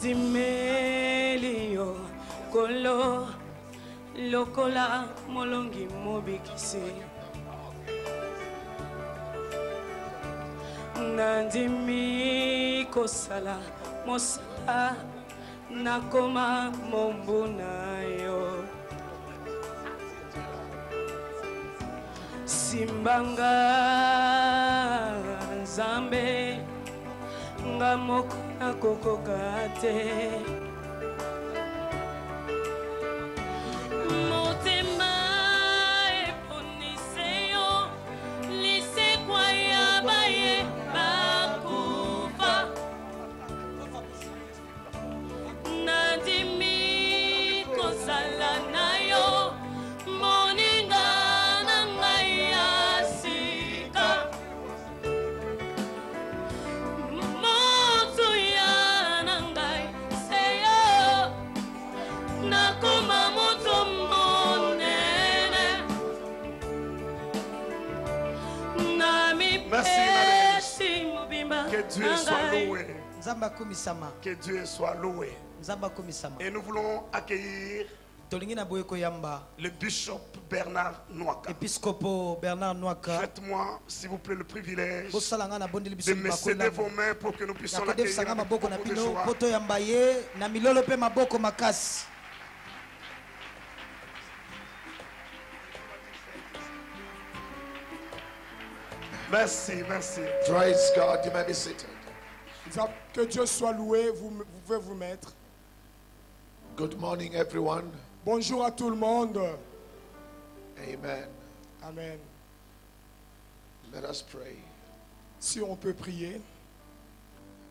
Timelio kolo lokola molongi mobikisi Nandimi kosala mosala nakoma mombuna yo Simbanga Zambe Ngamoko na kokokate Motema eponiseyo Lise kwa yabaye bakufa Nandimi kosala nayo Moninga Merci, que Dieu soit loué. Que Dieu soit loué. Et nous voulons accueillir le bishop Bernard Nwaka. Faites-moi, s'il vous plaît, le privilège de me céder vos mains pour que nous puissions l'accueillir avec beaucoup de joie. Merci, merci. Praise God. You may be seated. Que Dieu soit loué. Vous pouvez vous mettre. Good morning, everyone. Bonjour à tout le monde. Amen. Amen. Let us pray. Si on peut prier.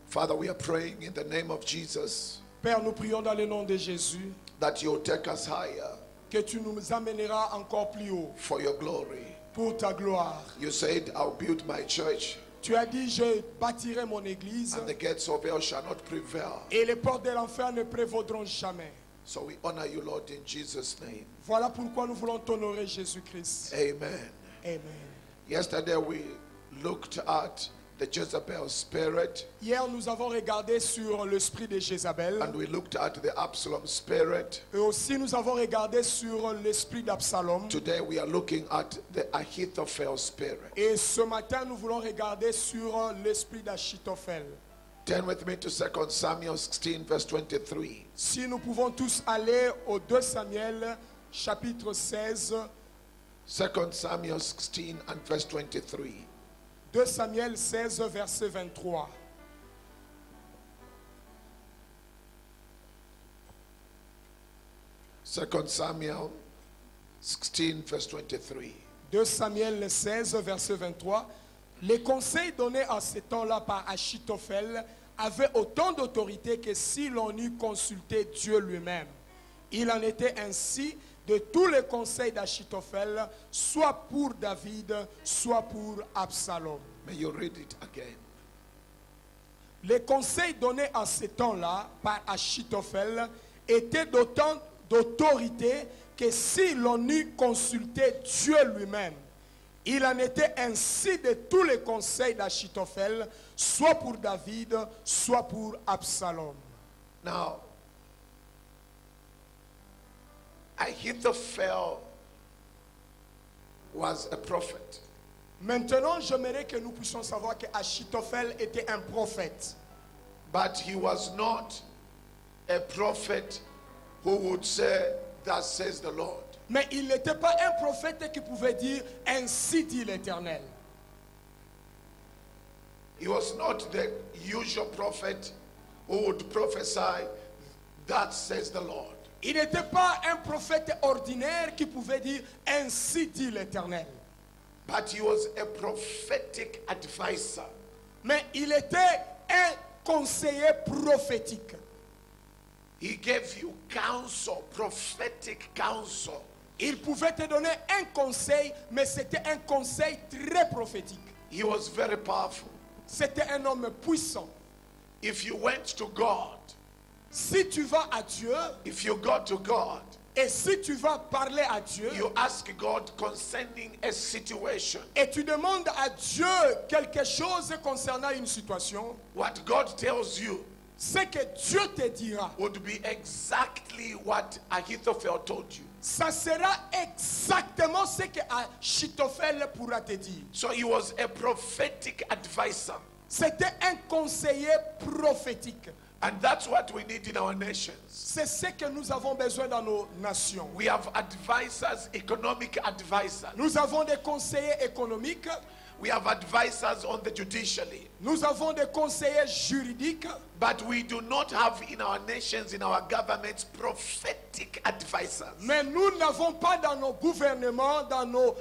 Father, we are praying in the name of Jesus. Père, nous prions dans le nom de Jésus. That you will take us higher. Que tu nous amèneras encore plus haut. For your glory. Pour ta gloire. You said, I'll build my church. Tu as dit, je bâtirai mon église. And the gates of hell shall not prevail. Et les portes de l'enfer ne prévaudront jamais. So we honor you, Lord, in Jesus' name. Voilà pourquoi nous voulons t'honorer, Jésus-Christ. Amen. Amen. Yesterday we looked at the Jezebel spirit. Hier, nous avons regardé sur l'esprit de Jézabel. And we looked at the Absalom spirit. Et aussi, nous avons regardé sur l'esprit d'Absalom. Today we are looking at the Ahithophel spirit. Et ce matin, nous voulons regarder sur l'esprit d'Achitophel. Turn with me to 2 Samuel 16 verse 23. Si nous pouvons tous aller au 2 Samuel chapitre 16. 2 Samuel 16 and verse 23. 2 Samuel 16 verset 23. Second Samuel 16 verse 23. 2 Samuel 16 verset 23. Les conseils donnés à ce temps-là par Achitophel avaient autant d'autorité que si l'on eût consulté Dieu lui-même. Il en était ainsi de tous les conseils d'Achitophel, soit pour David, soit pour Absalom. May you read it again. Les conseils donnés à ce temps-là par Achitophel étaient d'autant d'autorité que si l'on eût consulté Dieu lui-même. Il en était ainsi de tous les conseils d'Achitophel, soit pour David, soit pour Absalom. Now, Ahithophel was a prophet. Maintenant, j'aimerais que nous puissions savoir que Achitophel était un prophète. But he was not a prophet who would say, "Thus says the Lord." Mais il n'était pas un prophète qui pouvait dire « Ainsi dit l'Éternel ». He was not the usual prophet who would prophesy, "That says the Lord." Il n'était pas un prophète ordinaire qui pouvait dire « Ainsi dit l'Éternel ». But he was a prophetic advisor. Mais il était un conseiller prophétique. He gave you counsel, prophetic counsel. Il pouvait te donner un conseil, mais c'était un conseil très prophétique. He was very powerful. C'était un homme puissant. If you went to God, si tu vas à Dieu, if you go to God, et si tu vas parler à Dieu, you ask God concerning a situation, et tu demandes à Dieu quelque chose concernant une situation, what God tells you, ce que Dieu te dira, would be exactly what Ahithophel told you. ça sera exactement ce que Achitophel pourra te dire. So he was a prophetic advisor. C'était un conseiller prophétique. And that's what we need in our nations. C'est ce que nous avons besoin dans nos nations. We have advisors, economic advisors. Nous avons des conseillers économiques. We have advisors on the judiciary. Nous avons des conseillers juridiques. But we do not have in our nations, in our governments, prophetic advisors. Mais nous n'avons pas dans nos gouvernements, dans nos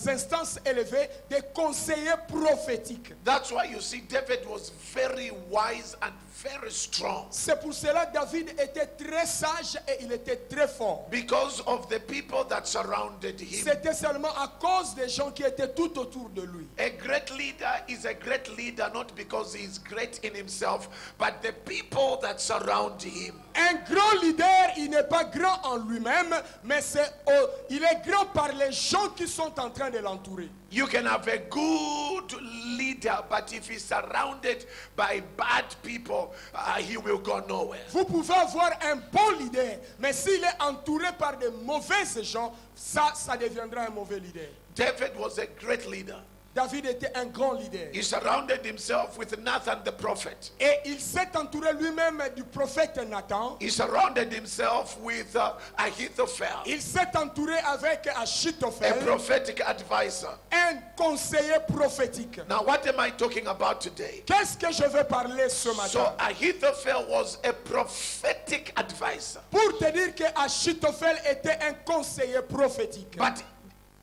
instances élevées, des conseillers prophétiques. That's why you see David was very wise and very strong. C'est pour cela que David était très sage et il était très fort. Because of the people that surrounded him. C'était seulement à cause des gens qui étaient tout autour de lui. A great leader is a great leader not because he is great in himself, but the people that surround him. Un grand leader, il n'est pas grand en lui-même, mais il est grand par les gens qui sont en train de l'entourer. You can have a good leader, but if he's surrounded by bad people, he will go nowhere. Vous pouvez avoir un bon leader, mais s'il est entouré par de mauvais gens, ça deviendra un mauvais leader. David was a great leader. David était un grand leader. He surrounded himself with Nathan the prophet. Et il s'est entouré lui-même du prophète Nathan. He surrounded himself with Ahithophel, Il s'est entouré avec a Achitophel, prophetic advisor. un conseiller prophétique. Now, what am I talking about today? Qu'est-ce que je vais parler ce So matin? Ahithophel was a prophetic advisor. Pour te dire que Achitophel était un conseiller prophétique. But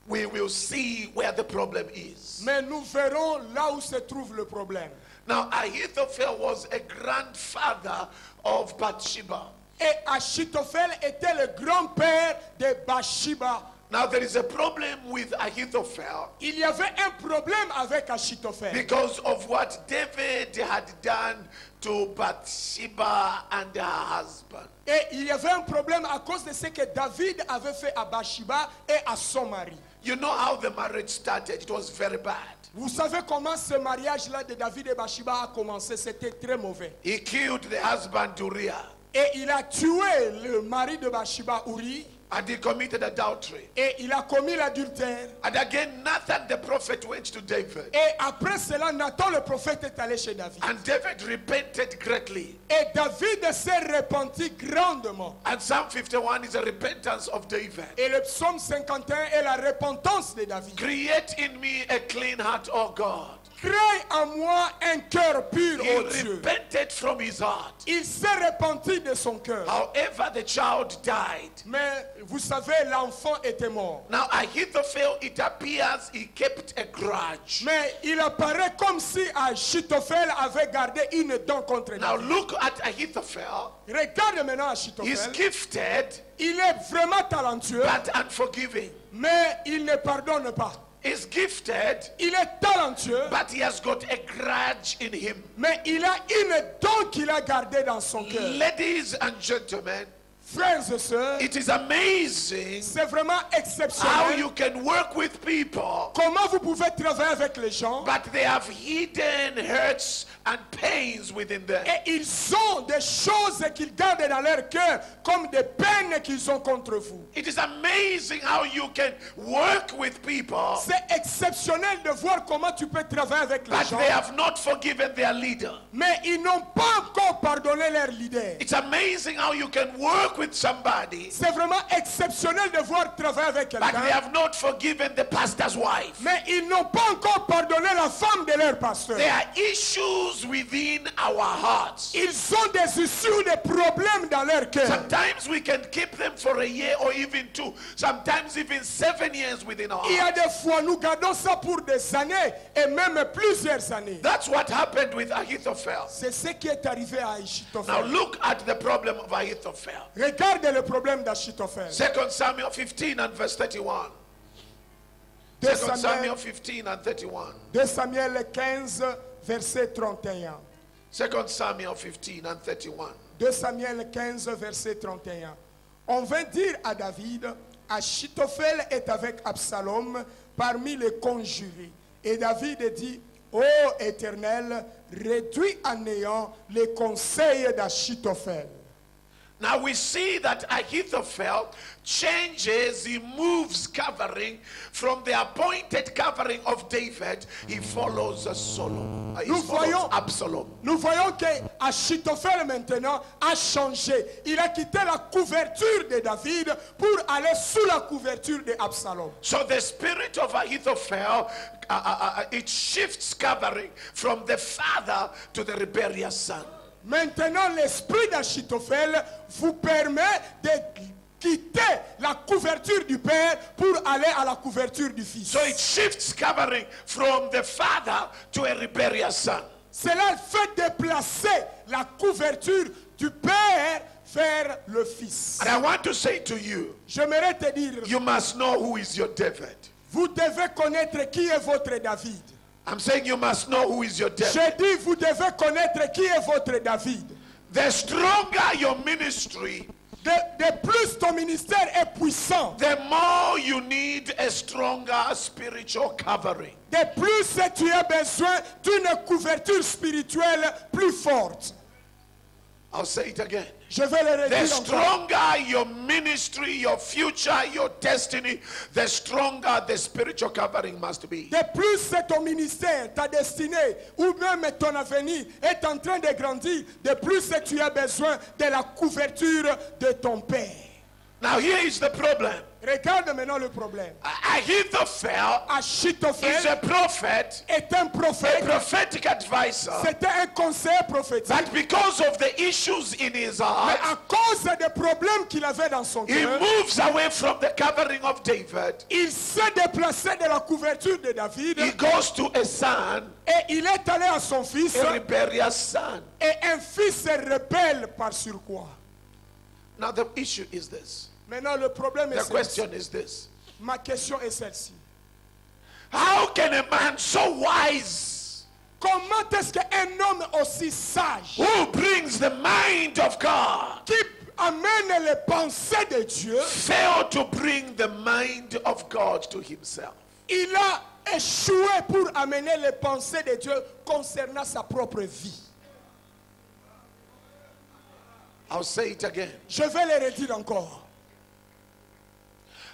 we will see where the problem is. Mais nous verrons là où se trouve le problème. Now, Ahithophel was a grandfather of Bathsheba. Et Achitophel était le grand-père de Bathsheba. Now, there is a problem with Ahithophel Il y avait un problème avec Achitophel. because of what David had done to Bathsheba and her husband. Et il y avait un problème à cause de ce que David avait fait à Bathsheba et à son mari. You know how the marriage started? It was very bad. Vous savez comment ce mariage-là de David et Bathsheba a commencé? C'était très mauvais. He killed the husband Uriah Et il a tué le mari de Bathsheba, Uri, and he committed adultery. et il a commis l'adultère. And again, Nathan the prophet went to David. Et après cela, Nathan le prophète est allé chez David. And David repented greatly. Et David s'est repenti grandement. And Psalm 51 is a repentance of David. Et le psaume 51 est la repentance de David. Create in me a clean heart, O God. Crée en moi un cœur pur, He ô Dieu. repented from his heart. Il s'est repenti de son cœur. However, the child died. Mais vous savez, l'enfant était mort. Now, Ahithophel, it appears he kept a grudge. Mais il apparaît comme si Achitophel avait gardé une dent contre Now, David. look at Ahithophel. Regarde maintenant He's Achitophel. gifted, Il est vraiment talentueux, but unforgiving. mais il ne pardonne pas. He's gifted, Il est talentueux, but he has got a grudge in him. mais il a une dent qu'il a gardée dans son cœur. Ladies and gentlemen, Frères et sœurs, it is amazing c'est vraiment how exceptionnel. you can work with people, Comment vous pouvez travailler avec les gens but they have hidden hurts and pains within them. et ils ont des choses qu'ils gardent dans leur cœur comme des peines qu'ils ont contre vous. It is amazing how you can work with people, C'est exceptionnel de voir comment tu peux travailler avec les but gens, they have not forgiven their leader. mais ils n'ont pas encore pardonné leur leader. It's amazing how you can work with somebody, C'est vraiment exceptionnel de voir travailler avec but they quelqu'un, have not forgiven the pastor's wife. mais ils n'ont pas encore pardonné la femme de leur pasteur. There are issues within our hearts. Ils ont des issues, des problèmes dans leur cœur. Sometimes we can keep them for a year or even two, sometimes even 7 years within our Il y a hearts. des fois, nous gardons ça pour des années et même plusieurs années. That's what happened with Ahithophel. C'est ce qui est arrivé à Now Achitophel. look at the problem of Ahithophel. Regarde le problème d'Achitophel. 2 Samuel 15 and verse 31. 2 2 Samuel, Samuel 15 and 31. 2 Samuel 15, verset 31. 2 Samuel 15 and 31. 2 Samuel 15, verset 31. On vint dire à David, Achitophel est avec Absalom parmi les conjurés. Et David dit Ô Éternel, réduis à néant les conseils d'Achitophel. Now we see that Ahithophel changes, he moves covering from the appointed covering of David. He follows Solomon. He follows Absalom. Nous voyons que Achitophel maintenant a changé. Il a quitté la couverture de David pour aller sous la couverture de Absalom. So the spirit of Ahithophel, it shifts covering from the father to the rebellious son. Maintenant, l'esprit d'Achitophel vous permet de quitter la couverture du père pour aller à la couverture du fils. So it shifts covering from the father to a rebellious son. Cela fait déplacer la couverture du père vers le fils. And I want to say to you, J'aimerais te dire, you must know who is your David. vous devez connaître qui est votre David. I'm saying you must know who is your David. J'ai dit, vous devez connaître qui est votre David. The stronger your ministry, De plus ton ministère est puissant, the more you need a stronger spiritual covering. de plus tu as besoin d'une couverture spirituelle plus forte. I'll say it again. Je vais le The redire encore. stronger your ministry, your future, your destiny, the stronger the spiritual covering must be. De plus ton ministère, ta destinée, ou même ton avenir est en train de grandir, de plus tu as besoin de la couverture de ton Père. Now here is the problem. Regarde maintenant le problème. Ahithophel is Achitophel a prophet, est un a prophète, prophetic advisor. c'était un conseiller prophétique. But because of the issues in his Mais heart, à cause des problèmes qu'il avait dans son he cœur, moves away from the covering of David. il s'est déplacé de la couverture de David He goes to a son, et il est allé à son fils a rebellious son. et un fils rebelle par surcroît. Now the issue is this. Maintenant le problème est The ceci. question is this. Ma question est celle-ci. How can a man so wise, Comment est-ce qu'un homme aussi sage who brings the mind of God, qui amène les pensées de Dieu, fail to bring the mind of God to himself? il a échoué pour amener les pensées de Dieu concernant sa propre vie? I'll say it again. Je vais le redire encore.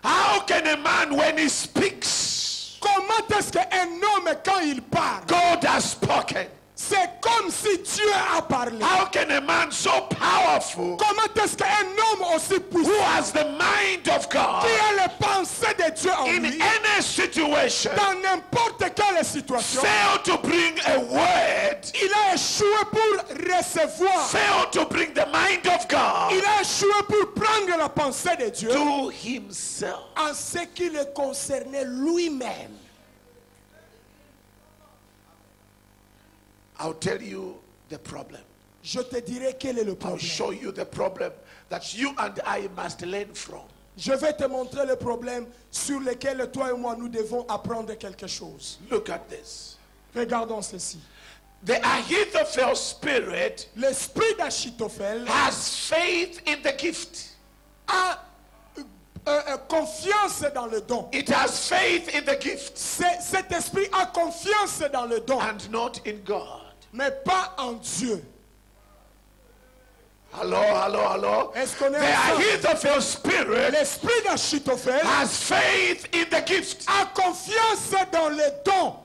How can a man, when he speaks, Comment est-ce qu'un homme, quand il parle, God has spoken? c'est comme si Dieu a parlé? How can a man so powerful, Comment est-ce qu'un homme aussi who puissant, has the mind of God, qui a les pensées de Dieu en in lui, any situation, dans n'importe quelle situation, fail to bring a word, il a échoué pour recevoir, fail to bring the mind of God il a échoué pour prendre la pensée de Dieu to himself? en ce qui le concernait lui-même? I'll tell you the problem. Je te dirai quel est le I'll problème. show you the problem that you and I must learn from. Je vais te montrer le problème sur lequel toi et moi nous devons apprendre quelque chose. Look at this. Regardons ceci. The Ahithophel spirit L'esprit d'Achitophel has faith in the gift. a confiance dans le don. It has faith in the gift Cet esprit a confiance dans le don, and not in God. mais pas en Dieu. Hello, hello, hello. Est-ce qu'on est The ensemble? Ahithophel spirit L'esprit d'Achitophel has faith in the gift a confiance dans le don,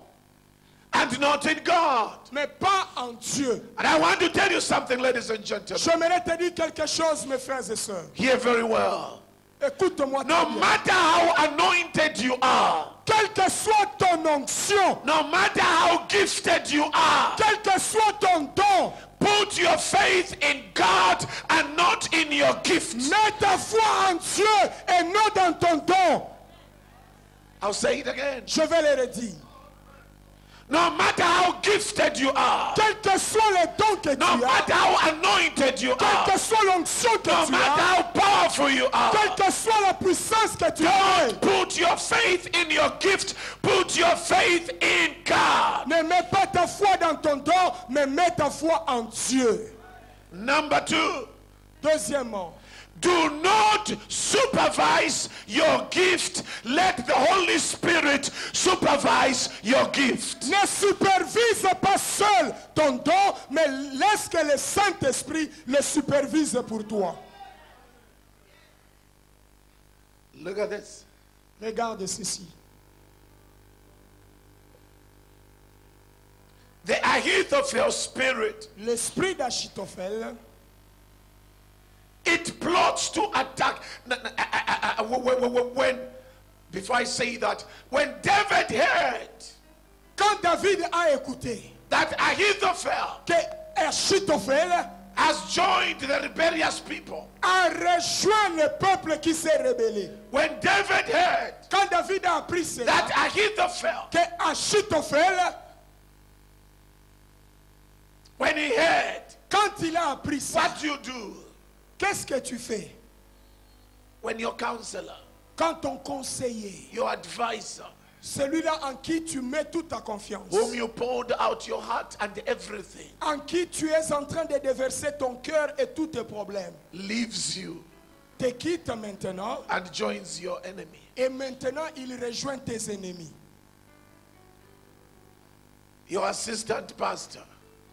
and not in God. mais pas en Dieu. And I want to tell you something, ladies and gentlemen. J'aimerais te dire quelque chose, mes frères et sœurs. Hear very well. Écoute-moi No très bien. matter how anointed you are, Quelle que soit ton onction, no matter how gifted you are, quel que soit ton don, put your faith in God and not in your gift. mets ta foi en Dieu et non dans ton don. I'll say it again. Je vais le redire. No matter how gifted you are, Quel que soit le don que tu no as, matter how anointed you quelle are, que soit l'onction que no tu matter as, how powerful you are, quelle que soit la puissance que tu as, don't put your faith in your gift. Put your faith in God. ne mets pas ta foi dans ton don, mais mets ta foi en Dieu. Number two, Deuxièmement, Do not supervise your gift. Let the Holy Spirit supervise your gift. Ne supervise pas seul ton don, mais laisse que le Saint-Esprit le supervise pour toi. Look at this. Regarde ceci. The Ahithophel spirit, L'esprit d'Achitophel, it plots to attack. When, before I say that, when David heard quand David a écouté that Ahithophel que Achitophel has joined the rebellious people, a rejoint le peuple qui s'est rébellé. when David heard Quand David a appris cela, that Ahithophel, que Achitophel, when he heard, quand il a appris ça, what you do qu'est-ce que tu fais? when your counselor, Quand ton conseiller, your advisor, celui-là en qui tu mets toute ta confiance, whom you poured out your heart and everything, en qui tu es en train de déverser ton cœur et tous tes problèmes, leaves you te quitte maintenant and joins your enemy, et maintenant il rejoint tes ennemis. your assistant pastor,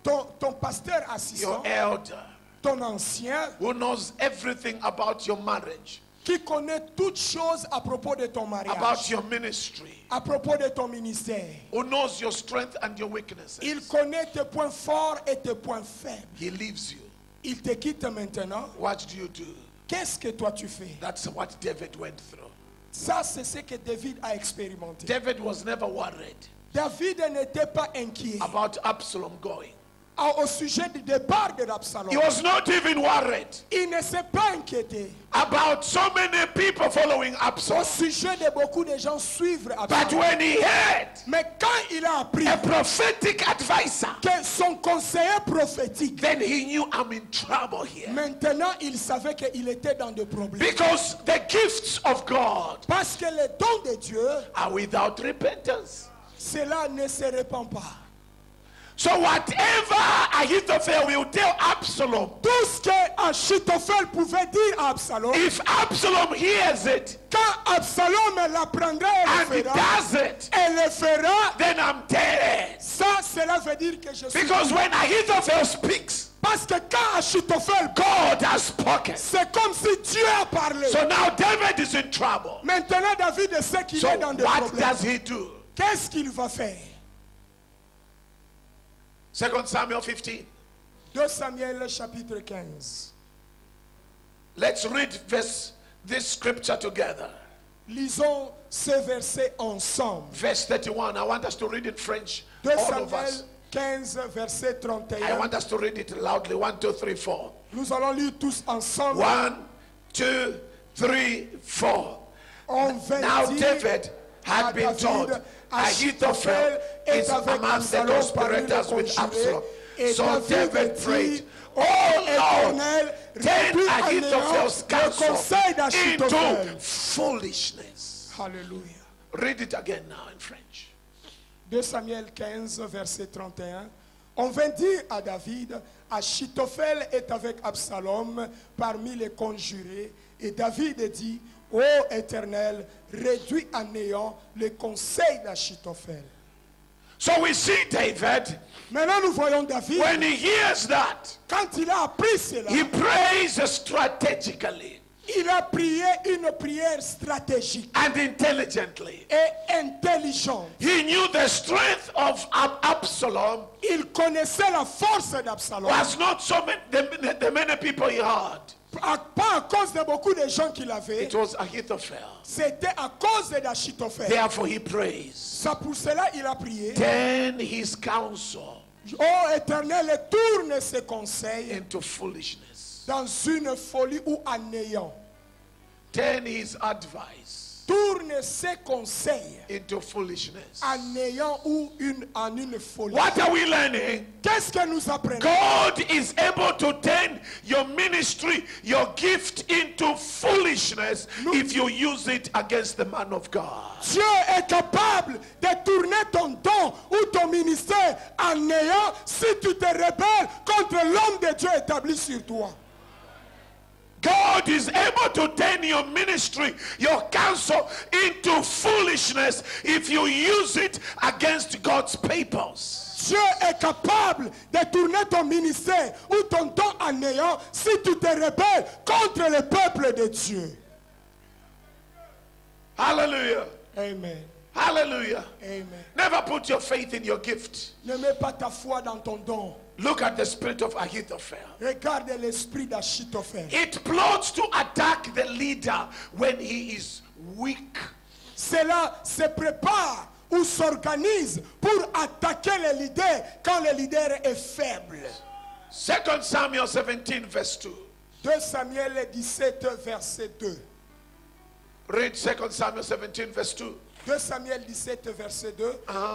Ton pasteur your assistant, elder, ton ancien, who knows everything about your marriage, qui connaît toutes choses à propos de ton about mariage, your ministry, à propos de ton ministère. who knows your strength and your weaknesses. Il connaît tes points forts et tes points faibles. He leaves you. Il te quitte maintenant. What do you do? Qu'est-ce que toi tu fais? That's what David went through. Ça, c'est ce que David a expérimenté. David was never worried David n'était pas inquiet about Absalom going. au sujet du départ de He l'Absalom. was not even worried Il ne s'est pas inquiété about so many people following au Absalom. sujet de beaucoup de gens suivre But Absalom. when he heard Mais quand il a appris a prophetic advisor, que son conseiller prophétique, then he knew I'm in trouble here. maintenant il savait qu'il était dans des problèmes. Because the gifts of God Parce que les dons de Dieu, are without repentance. cela ne se répand pas. So whatever Ahithophel will tell Absalom, Tout ce que Achitophel pouvait dire à Absalom, if Absalom hears it quand Absalom l'apprendra et and le he fera, does it, elle le fera, then I'm dead. ça, cela veut dire que je suis... Because when Ahithophel speaks, Parce que quand Achitophel, God has spoken. c'est comme si Dieu a parlé. So now David is in trouble. Maintenant, David sait qu'il So est dans des what problèmes. does he do? Qu'est-ce qu'il va faire? 2 Samuel 15. 2 Samuel chapitre 15. Let's read this scripture together. Lisons ce verset ensemble. Verse 31. I want us to read it French. 2 All of us. Samuel 15, verset I 31. want us to read it loudly. 1, 2, 3, 4. Nous allons lire tous ensemble. 1, 2, 3, 4. On va Now dire David à had been David, told Ahithophel is avec among the Absalom parmi les conspirators with conjurés. Absalom. Et So David dit, prayed, Ô Oh Lord, Éternel, turn réduis à néant Ahithophel's le conseil counsel into d'Achitophel. foolishness. Alléluia. Read it again now in French. 2 Samuel 15, verset 31. On vint dire à David, Achitophel est avec Absalom parmi les conjurés. Et David dit, Ô Éternel, réduis à néant le conseil d'Achitophel. So we see David, Maintenant nous voyons David, when he hears that, quand il a appris cela, he prays strategically il a prié une prière stratégique and intelligently. et intelligente. He knew the strength of Absalom Il connaissait la force d'Absalom. was not so many, the many people he had. Pas à cause de beaucoup de gens qu'il avait, It was Ahithophel. c'était à cause d'Achitophel. Therefore he prays. Ça pour cela il a prié. Turn his counsel Ô Éternel, tourne ses conseils into foolishness. dans une folie ou un néant. Turn his advice Tourne ses conseils into foolishness. en néant ou en une folie. What are we learning? Qu'est-ce que nous apprenons? God is able to turn your ministry, your gift into foolishness if you use it against the man of God. Dieu est capable de tourner ton don ou ton ministère en néant si tu te rebelles contre l'homme de Dieu établi sur toi. God is able to turn your ministry, your counsel into foolishness if you use it against God's papers. Dieu est capable de tourner ton ministère ou ton don en néant si tu te rebelles contre le peuple de Dieu. Hallelujah. Amen. Hallelujah. Amen. Never put your faith in your gift. Ne mets pas ta foi dans ton don. Look at the spirit of Ahithophel. Regarde l'esprit d'Achitophel. It plots to attack the leader when he is weak. Cela se prépare ou s'organise pour attaquer le leader quand le leader est faible. 2 Samuel 17 verse 2. 2 Samuel 17 verset 2. Read 2 Samuel 17 verse 2. 2 Samuel 17 verset 2.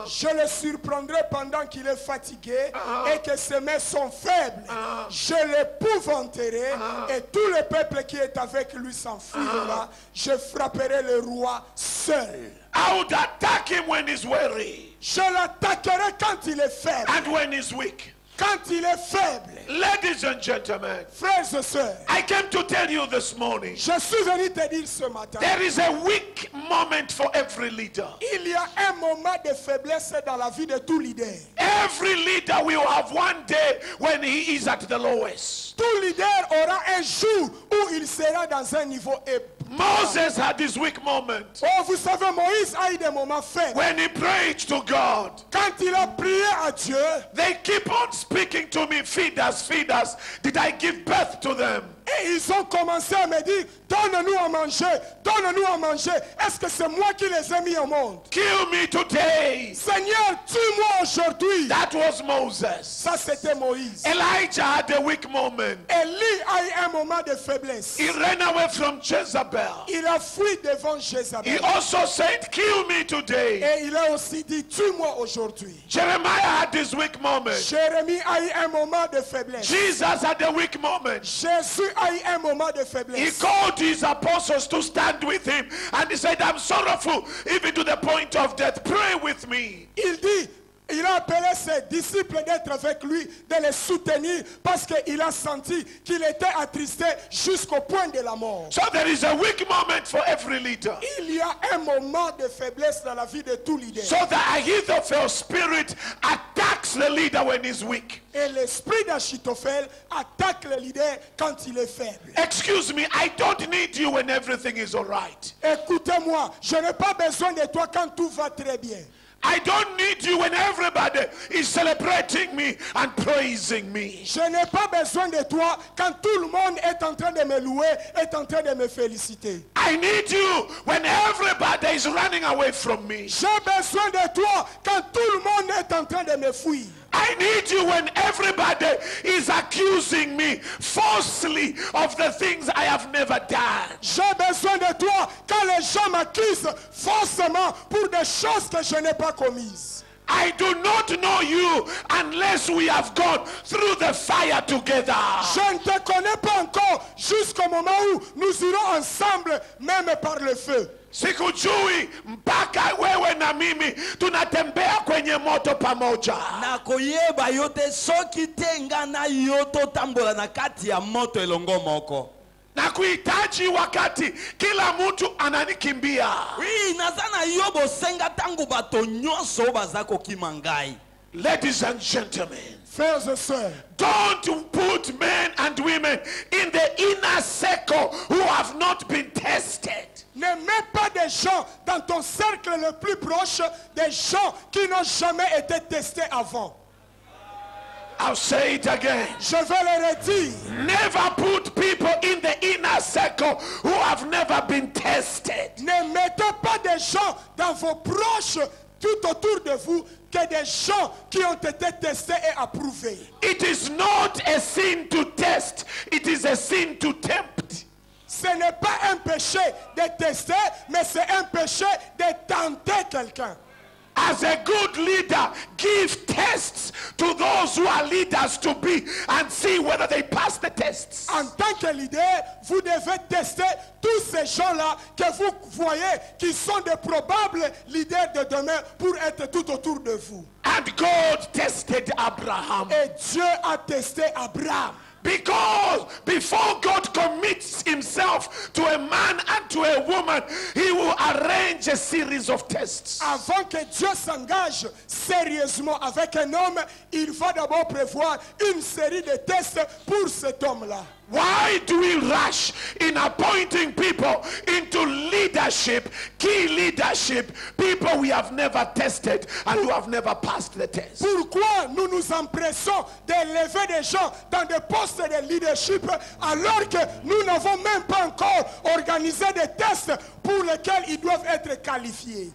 Je le surprendrai pendant qu'il est fatigué et que ses mains sont faibles. Je l'épouvanterai et tout le peuple qui est avec lui s'enfuira. Je frapperai le roi seul. I would attack him when he's weary Je l'attaquerai quand il est faible. and when he's weak. Quand il est faible. Ladies and gentlemen, Frères et sœurs, I came to tell you this morning, je suis venu te dire ce matin. there is a weak moment for every leader. Il y a un moment de faiblesse dans la vie de tout leader. Every leader will have one day when he is at the lowest. Tout leader aura un jour où il sera dans un niveau élevé. Moses had this weak moment Oh, vous savez, Moïse a eu des moments faibles. when he prayed to God. Quand il a prié à Dieu, They keep on speaking to me, feed us, feed us. Did I give birth to them? et ils ont commencé à me dire, donne-nous à manger, donne-nous à manger. Est-ce que c'est moi qui les ai mis au monde? Kill me today. Seigneur, tue-moi aujourd'hui. That was Moses. Ça, c'était Moïse. Elijah had a weak moment. Élie a eu un moment de faiblesse. He ran away from Jezebel. Il a fui devant He Jézabel. also said, kill me today. Et il a aussi dit, tue-moi aujourd'hui. Jeremiah had this weak moment. Jérémie a eu un moment de faiblesse. Jesus had a weak moment. Jésus a eu un moment de He faiblesse. called his apostles to stand with him. And he said, I'm sorrowful, even to the point of death. Pray with me. Il a appelé ses disciples d'être avec lui, de les soutenir, parce qu'il a senti qu'il était attristé jusqu'au point de la mort. So there is a weak moment for every leader. Il y a un moment de faiblesse dans la vie de tout leader. So the Ahithophel spirit attacks the leader when he's weak. Et l'esprit d'Achitophel attaque le leader quand il est faible. Excuse me, I don't need you when everything is all right. Écoutez-moi, je n'ai pas besoin de toi quand tout va très bien. I don't need you when everybody is celebrating me and praising me. Je n'ai pas besoin de toi quand tout le monde est en train de me louer, est en train de me féliciter. I need you when everybody is running away from me. J'ai besoin de toi quand tout le monde est en train de me fuir. I need you when everybody is accusing me falsely of the things I have never done. J'ai besoin de toi quand les gens m'accusent faussement pour des choses que je n'ai pas commises. I do not know you unless we have gone through the fire together. Je ne te connais pas encore jusqu'au moment où nous irons ensemble, même par le feu. Sikujui mpaka wewe na mimi tunatembea kwenye moto pamoja. Na koyeba yote soki tenga na yoto tambola na kati ya moto elongo moko. Na kuhitaji wakati kila mtu ananikimbia. Oui, nazana yobo senga tangu bato nyonso bazako kimangai. Ladies and gentlemen, Frères et sœurs, don't put men and women in the inner circle who have not been tested. ne mets pas des gens dans ton cercle le plus proche, des gens qui n'ont jamais été testés avant. I'll say it again. Je vais le redire. Never put people in the inner circle who have never been tested. Ne mettez pas des gens dans vos proches tout autour de vous que des gens qui ont été testés et approuvés. It is not a sin to test, it is a sin to tempt. Ce n'est pas un péché de tester, mais c'est un péché de tenter quelqu'un. As a good leader, give tests to those who are leaders to be and see whether they pass the tests. En tant que leader, vous devez tester tous ces gens-là que vous voyez qui sont de probables leaders de demain pour être tout autour de vous. And God tested Abraham Et Dieu a testé Abraham. Because before God commits himself to a man and to a woman, he will arrange a series of tests. Avant que Dieu s'engage sérieusement avec un homme, il va d'abord prévoir une série de tests pour cet homme-là. Why do we rush in appointing people into leadership, key leadership, people we have never tested and who have never passed the test? Pourquoi nous nous empressons d'élever des gens dans des postes de leadership alors que nous n'avons même pas encore organisé des tests pour lesquels ils doivent être qualifiés?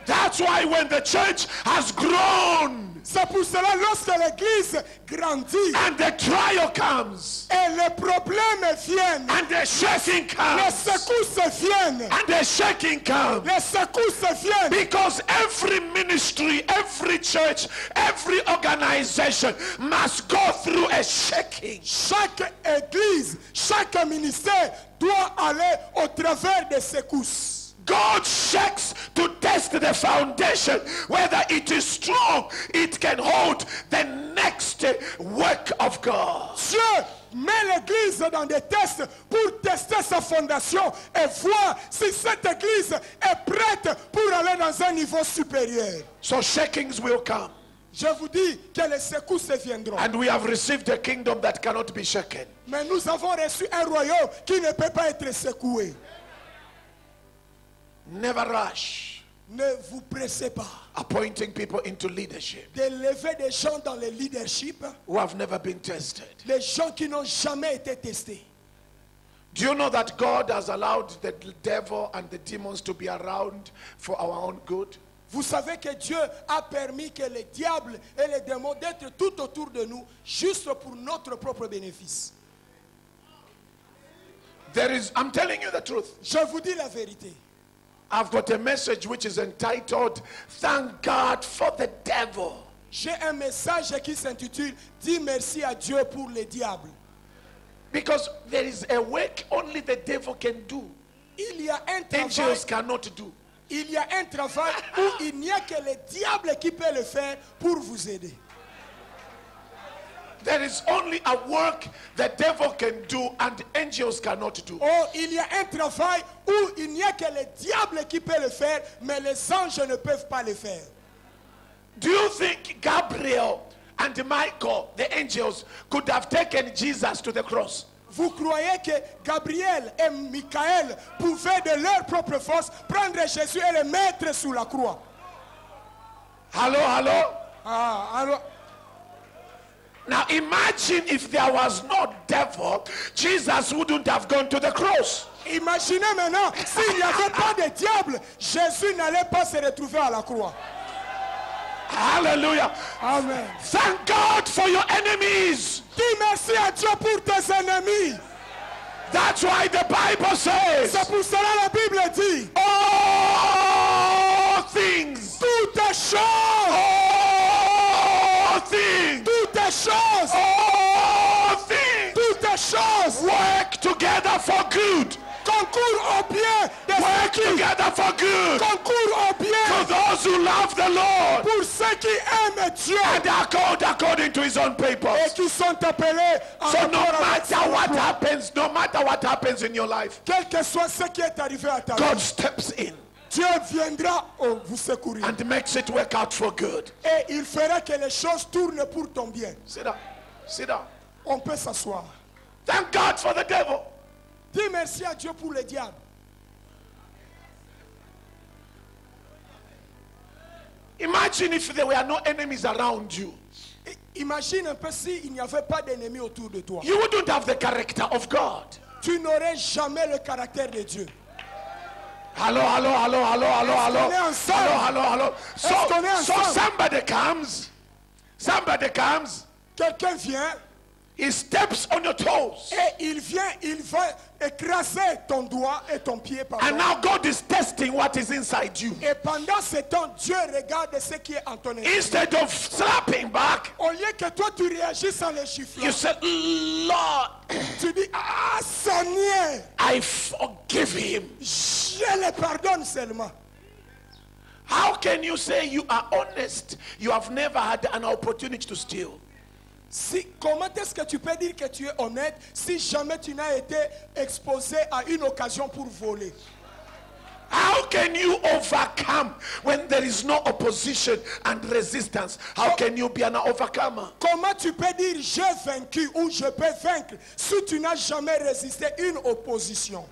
That's why when the church has grown C'est pour cela lorsque l'église grandit and the trial comes et les problèmes viennent, and the shaking les comes secousses viennent, and the shaking comes, les secousses viennent. because every ministry, every church, every organization must go through a shaking. Chaque église, chaque ministère doit aller au travers des secousses. God shakes to test the foundation, whether it is strong, it can hold the next work of God. Dieu met l'église dans des tests pour tester sa fondation et voir si cette église est prête pour aller dans un niveau supérieur. So shakings will come. Je vous dis que les secousses viendront. And we have received a kingdom that cannot be shaken. Mais nous avons reçu un royaume qui ne peut pas être secoué. Never rush Ne vous pressez pas appointing people into leadership d'élever des gens dans le leadership, who have never been tested. les gens qui n'ont jamais été testés. Do you know that God has allowed the devil and the demons to be around for our own good? Vous savez que Dieu a permis que les diables et les démons d'être tout autour de nous, juste pour notre propre bénéfice. I'm telling you the truth. Je vous dis la vérité. I've got a message which is entitled, Thank God for the Devil. J'ai un message qui s'intitule « Dis merci à Dieu pour les diables Because there is a work only the devil can do. ». Il y a un travail, Angels cannot do. il y a un travail où il n'y a que les diables qui peuvent le faire pour vous aider. There is only a work the devil can do and angels cannot do. Oh, il y a un travail où il n'y a que les diables qui peuvent le faire, mais les anges ne peuvent pas le faire. Do you think Gabriel and Michael, the angels, could have taken Jesus to the cross? Vous croyez que Gabriel et Michael pouvaient de leur propre force prendre Jésus et le mettre sous la croix? Hello, hello? Ah, alors, Now imagine if there was no devil, Jesus wouldn't have gone to the cross. imaginez maintenant, s'il n'y avait pas de diable, Jésus n'allait pas se retrouver à la croix. Hallelujah. Amen. Thank God for your enemies. Dis merci à Dieu pour tes ennemis. That's why the Bible says, C'est pour cela la Bible dit, all things, toutes choses, all things, toutes choses, all things toutes choses work together for good. concourent au bien de Work ceux qui together for good. concourent au To bien those who love the Lord pour ceux qui aiment Dieu and are called according to his own et purpose. qui sont appelés en So no rapport avec matter son what plan. happens, no matter what happens in your life, Quel que soit ce qui est arrivé à ta vie, God steps in Dieu viendra vous secourir. and makes it work out for good. Et il fera que les choses tournent pour ton bien. Sit down. Sit down. On peut s'asseoir. Thank God for the devil. Dis merci à Dieu pour le diable. Imagine if there were no enemies around you. Imagine un peu s'il n'y avait pas d'ennemis autour de toi. You wouldn't have the character of God. Tu n'aurais jamais le caractère de Dieu. Hello, hello, hello, hello, hello, hello. qu'on est ensemble? Hello, hello, hello. Est-ce qu'on est So ensemble? somebody comes, Quelqu'un vient he steps on your toes. et il va écraser ton doigt et ton pied. Pardon. And now God is testing what is inside you. Et pendant ce temps, Dieu regarde ce qui est en ton esprit. Instead of slapping back, Au lieu que toi tu réagisses en les chiffrant, you say, Lord, tu dis, ah Seigneur, I forgive him. je le pardonne seulement. How can you say you are honest? You have never had an opportunity to steal. Comment est-ce que tu peux dire que tu es honnête si jamais tu n'as été exposé à une occasion pour voler? How can you overcome when there is no opposition and resistance? How can you be an overcomer? Comment tu peux dire j'ai vaincu ou je peux vaincre si tu n'as jamais résisté à une opposition?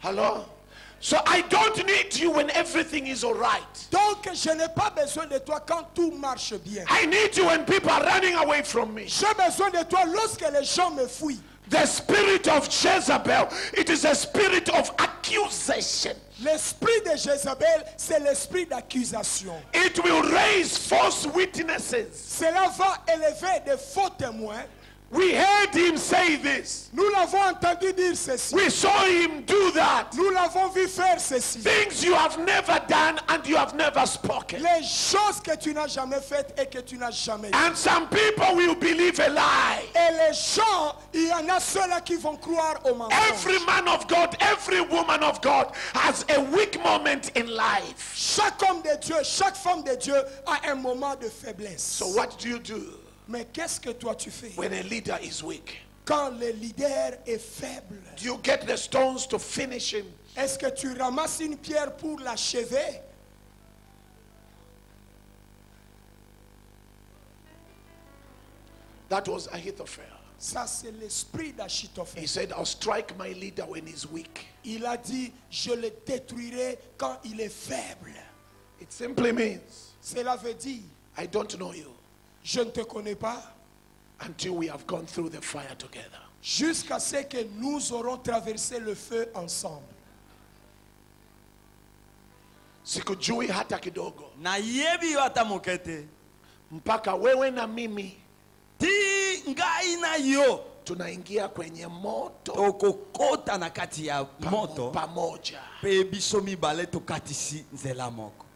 Hello? So I don't need you when everything is all right. Donc je n'ai pas besoin de toi quand tout marche bien. I need you when people are running away from me. J'ai besoin de toi lorsque les gens me fuient. The spirit of Jezebel, it is a spirit of accusation. L'esprit de Jézabel, c'est l'esprit d'accusation. It will raise false witnesses. Cela va élever de faux témoins. We heard him say this. Nous l'avons entendu dire ceci. We saw him do that. Nous l'avons vu faire ceci. Things you have never done and you have never spoken. Les choses que tu n'as jamais faites et que tu n'as jamais dit. And some people will believe a lie. Et les gens, il y en a ceux-là qui vont croire au mensonge. Every man of God, every woman of God has a weak moment in life. Chaque homme de Dieu, chaque femme de Dieu a un moment de faiblesse. So what do you do Mais qu'est-ce que toi tu fais when a leader is weak? quand le leader est faible? Do you get the stones to finish him? Est-ce que tu ramasses une pierre pour l'achever? That was Ahithophel. Ça, c'est l'esprit d'Achitophel. He said, I'll strike my leader when he's weak. Il a dit, je le détruirai quand il est faible. It simply means, Cela veut dire, I don't know you je ne te connais pas until we have gone through the fire together. jusqu'à ce que nous aurons traversé le feu ensemble. Sikujui hata kidogo. na yebi yo ata mokete Mpaka wewe na mimi ti ngai na yo tunaingia kwenye moto tokokota na kati ya moto pamoja. pe biso mibale tokatisi nzela moko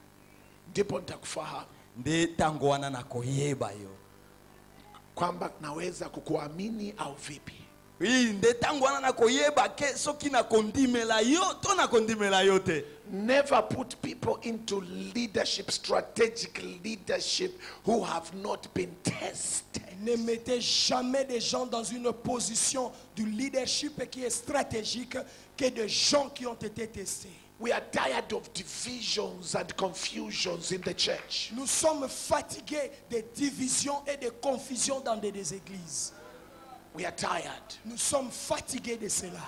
Ndipo nitakufahamu nde tango wana na koyeba yo kwamba naweza kukuamini au vipi. iyi nde tango wana na koyeba ke soki na kondimela yo to na kondimela yo te. Never put people into leadership, strategic leadership, who have not been tested. Ne mettez jamais des gens dans une position du leadership qui est stratégique que des gens qui ont été testés. We are tired of divisions and confusions in the church. Nous sommes fatigués des divisions et des confusions dans des églises. We are tired. Nous sommes fatigués de cela.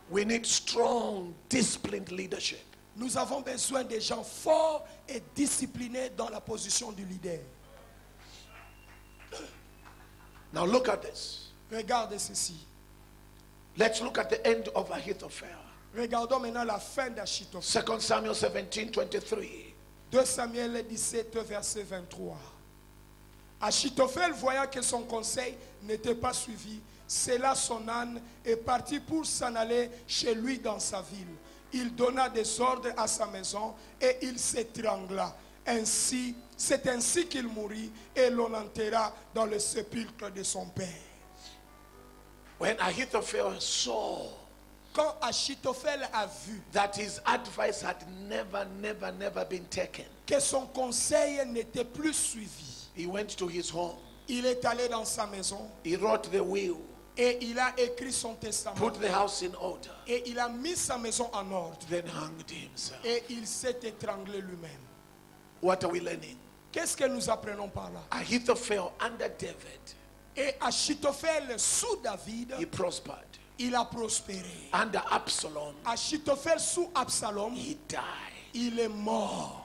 We need strong, disciplined leadership. Nous avons besoin de gens forts et disciplinés dans la position du leader. Now look at this. Regardez ceci. Let's look at the end of Ahithophel. Regardons maintenant la fin d'Achitophel. 2 Samuel 17:23. 2 Samuel 17, verset 23. Achitophel, voyant que son conseil n'était pas suivi, sella son âne et partit pour s'en aller chez lui dans sa ville. Il donna des ordres à sa maison et il s'étrangla. C'est ainsi qu'il mourut et l'on l'enterra dans le sépulcre de son père. When Ahithophel saw Quand Achitophel a vu that his advice had never been taken, que son conseil n'était plus suivi, he went to his home. il est allé dans sa maison He wrote the will, et il a écrit son testament. put the house in order, Et il a mis sa maison en ordre. then hanged himself. Et il s'est étranglé lui-même. What are we learning? Qu'est-ce que nous apprenons par là? Ahithophel under David, Et Achitophel sous David, he prospered. il a prospéré. Under Absalom, Achitophel sous Absalom, he died. il est mort.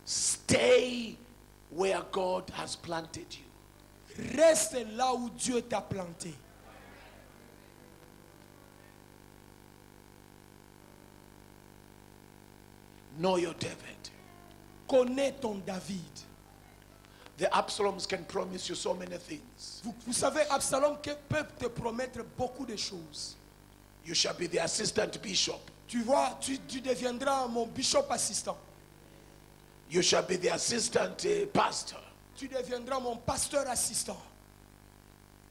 Stay where God has planted you. Reste là où Dieu t'a planté. Know your David. Connais ton David. The Absaloms can promise you so many things. Vous savez, Absalom peut te promettre beaucoup de choses. You shall be the assistant bishop. Tu vois, tu deviendras mon bishop assistant. You shall be the assistant pastor. Tu deviendras mon pasteur assistant.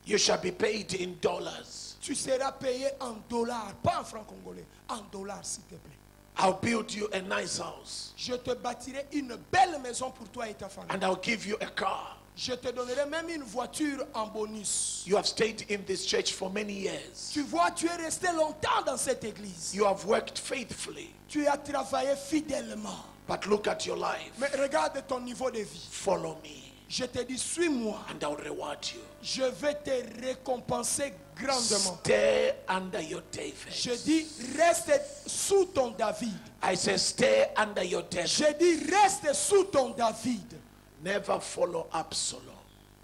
You shall be paid in dollars. Tu seras payé en dollars, pas en francs congolais, en dollars s'il te plaît. I'll build you a nice house. Je te bâtirai une belle maison pour toi et ta famille. And I'll give you a car. Je te donnerai même une voiture en bonus. You have stayed in this church for many years. Tu vois, tu es resté longtemps dans cette église. You have worked faithfully. Tu as travaillé fidèlement. But look at your life. Mais regarde ton niveau de vie. Follow me. Je te dis, suis-moi. And I'll reward you. Je vais te récompenser grandement. Stay under your David. Je dis, reste sous ton David. I say stay under your David. Je dis, reste sous ton David. Never follow Absalom.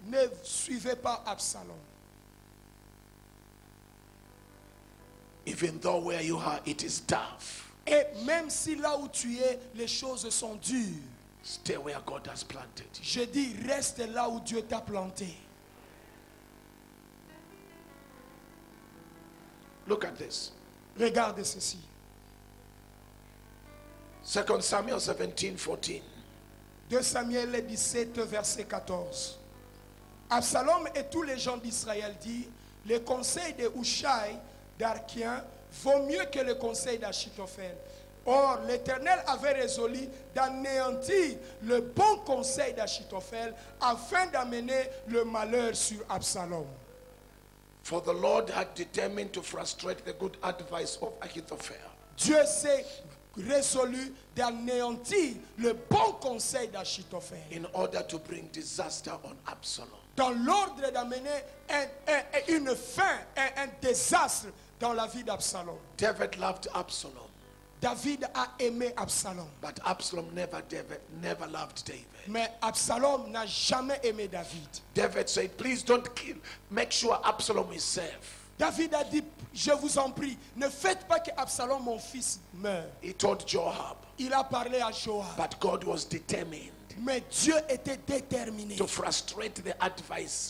Ne suivez pas Absalom. Even though where you are, it is tough. Et même si là où tu es, les choses sont dures. Stay where God has planted you. Je dis, reste là où Dieu t'a planté. Look at this. Regarde ceci. 2 Samuel 17:14. 2 Samuel 17, verset 14. Absalom et tous les gens d'Israël disent, le conseil de Hushai d'Arkien vaut mieux que le conseil d'Achitophel. Or, l'Éternel avait résolu d'anéantir le bon conseil d'Achitophel afin d'amener le malheur sur Absalom. For the Lord had determined to frustrate the good advice of Ahithophel. Dieu s'est résolu d'anéantir le bon conseil d'Achitophel In order to bring disaster on Absalom. dans l'ordre d'amener une fin, un désastre dans la vie d'Absalom. David loved Absalom, David a aimé Absalom, but Absalom never loved David. mais Absalom n'a jamais aimé David. David said, please don't kill. Make sure Absalom is safe. David a dit, je vous en prie, ne faites pas que Absalom, mon fils, meure. He told Joab, Il a parlé à Joab, but God was determined mais Dieu était déterminé to frustrate the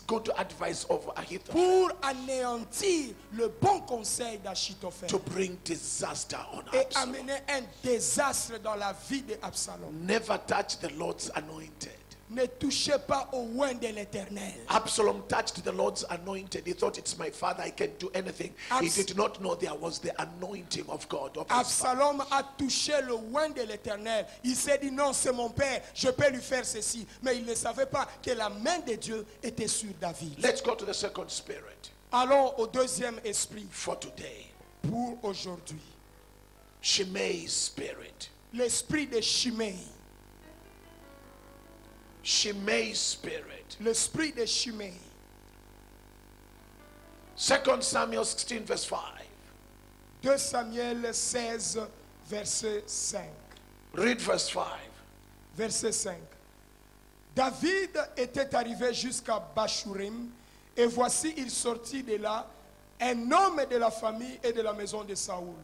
good advice of Ahithophel, pour anéantir le bon conseil d'Achitophel to bring disaster on et Absalom. amener un désastre dans la vie d'Absalom. Never touch the Lord's anointed. Ne touchez pas au oint de l'Éternel. Absalom touched the Lord's anointed. He thought, it's my father, I can do anything. He did not know there was the anointing of God. Of his father. Absalom a touché le oint de l'Éternel. Il s'est dit, non, c'est mon père, je peux lui faire ceci. Mais il ne savait pas que la main de Dieu était sur David. Let's go to the second spirit Allons au deuxième esprit for today. pour aujourd'hui. Shimei's spirit. L'esprit de Shimei. Shimei's spirit. L'esprit de Shimei. 2 Samuel 16 verse 5. 2 Samuel 16, verset 5. Read verse 5. Verset 5. David était arrivé jusqu'à Bachurim, et voici il sortit de là un homme de la famille et de la maison de Saoul.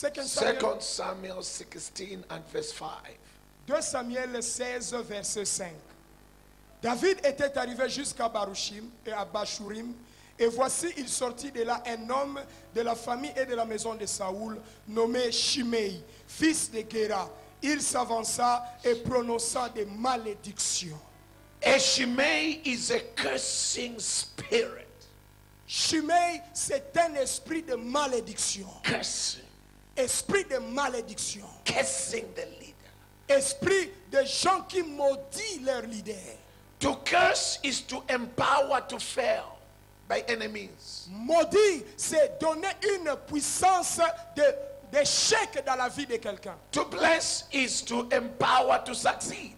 2 2 Samuel 16 and verse 5. 2 Samuel 16, verset 5. David était arrivé jusqu'à Barushim et à Bachurim, et voici il sortit de là un homme de la famille et de la maison de Saoul, nommé Shimei, fils de Gera. Il s'avança et prononça des malédictions. A Shimei is a cursing spirit. Shimei, c'est un esprit de malédiction. Cursing. Esprit de malédiction. Cursing the leader. Esprit de gens qui maudissent leur leader. To curse is to empower to fail by enemies. Maudit, c'est donner une puissance d'échec dans la vie de quelqu'un. To bless is to empower to succeed.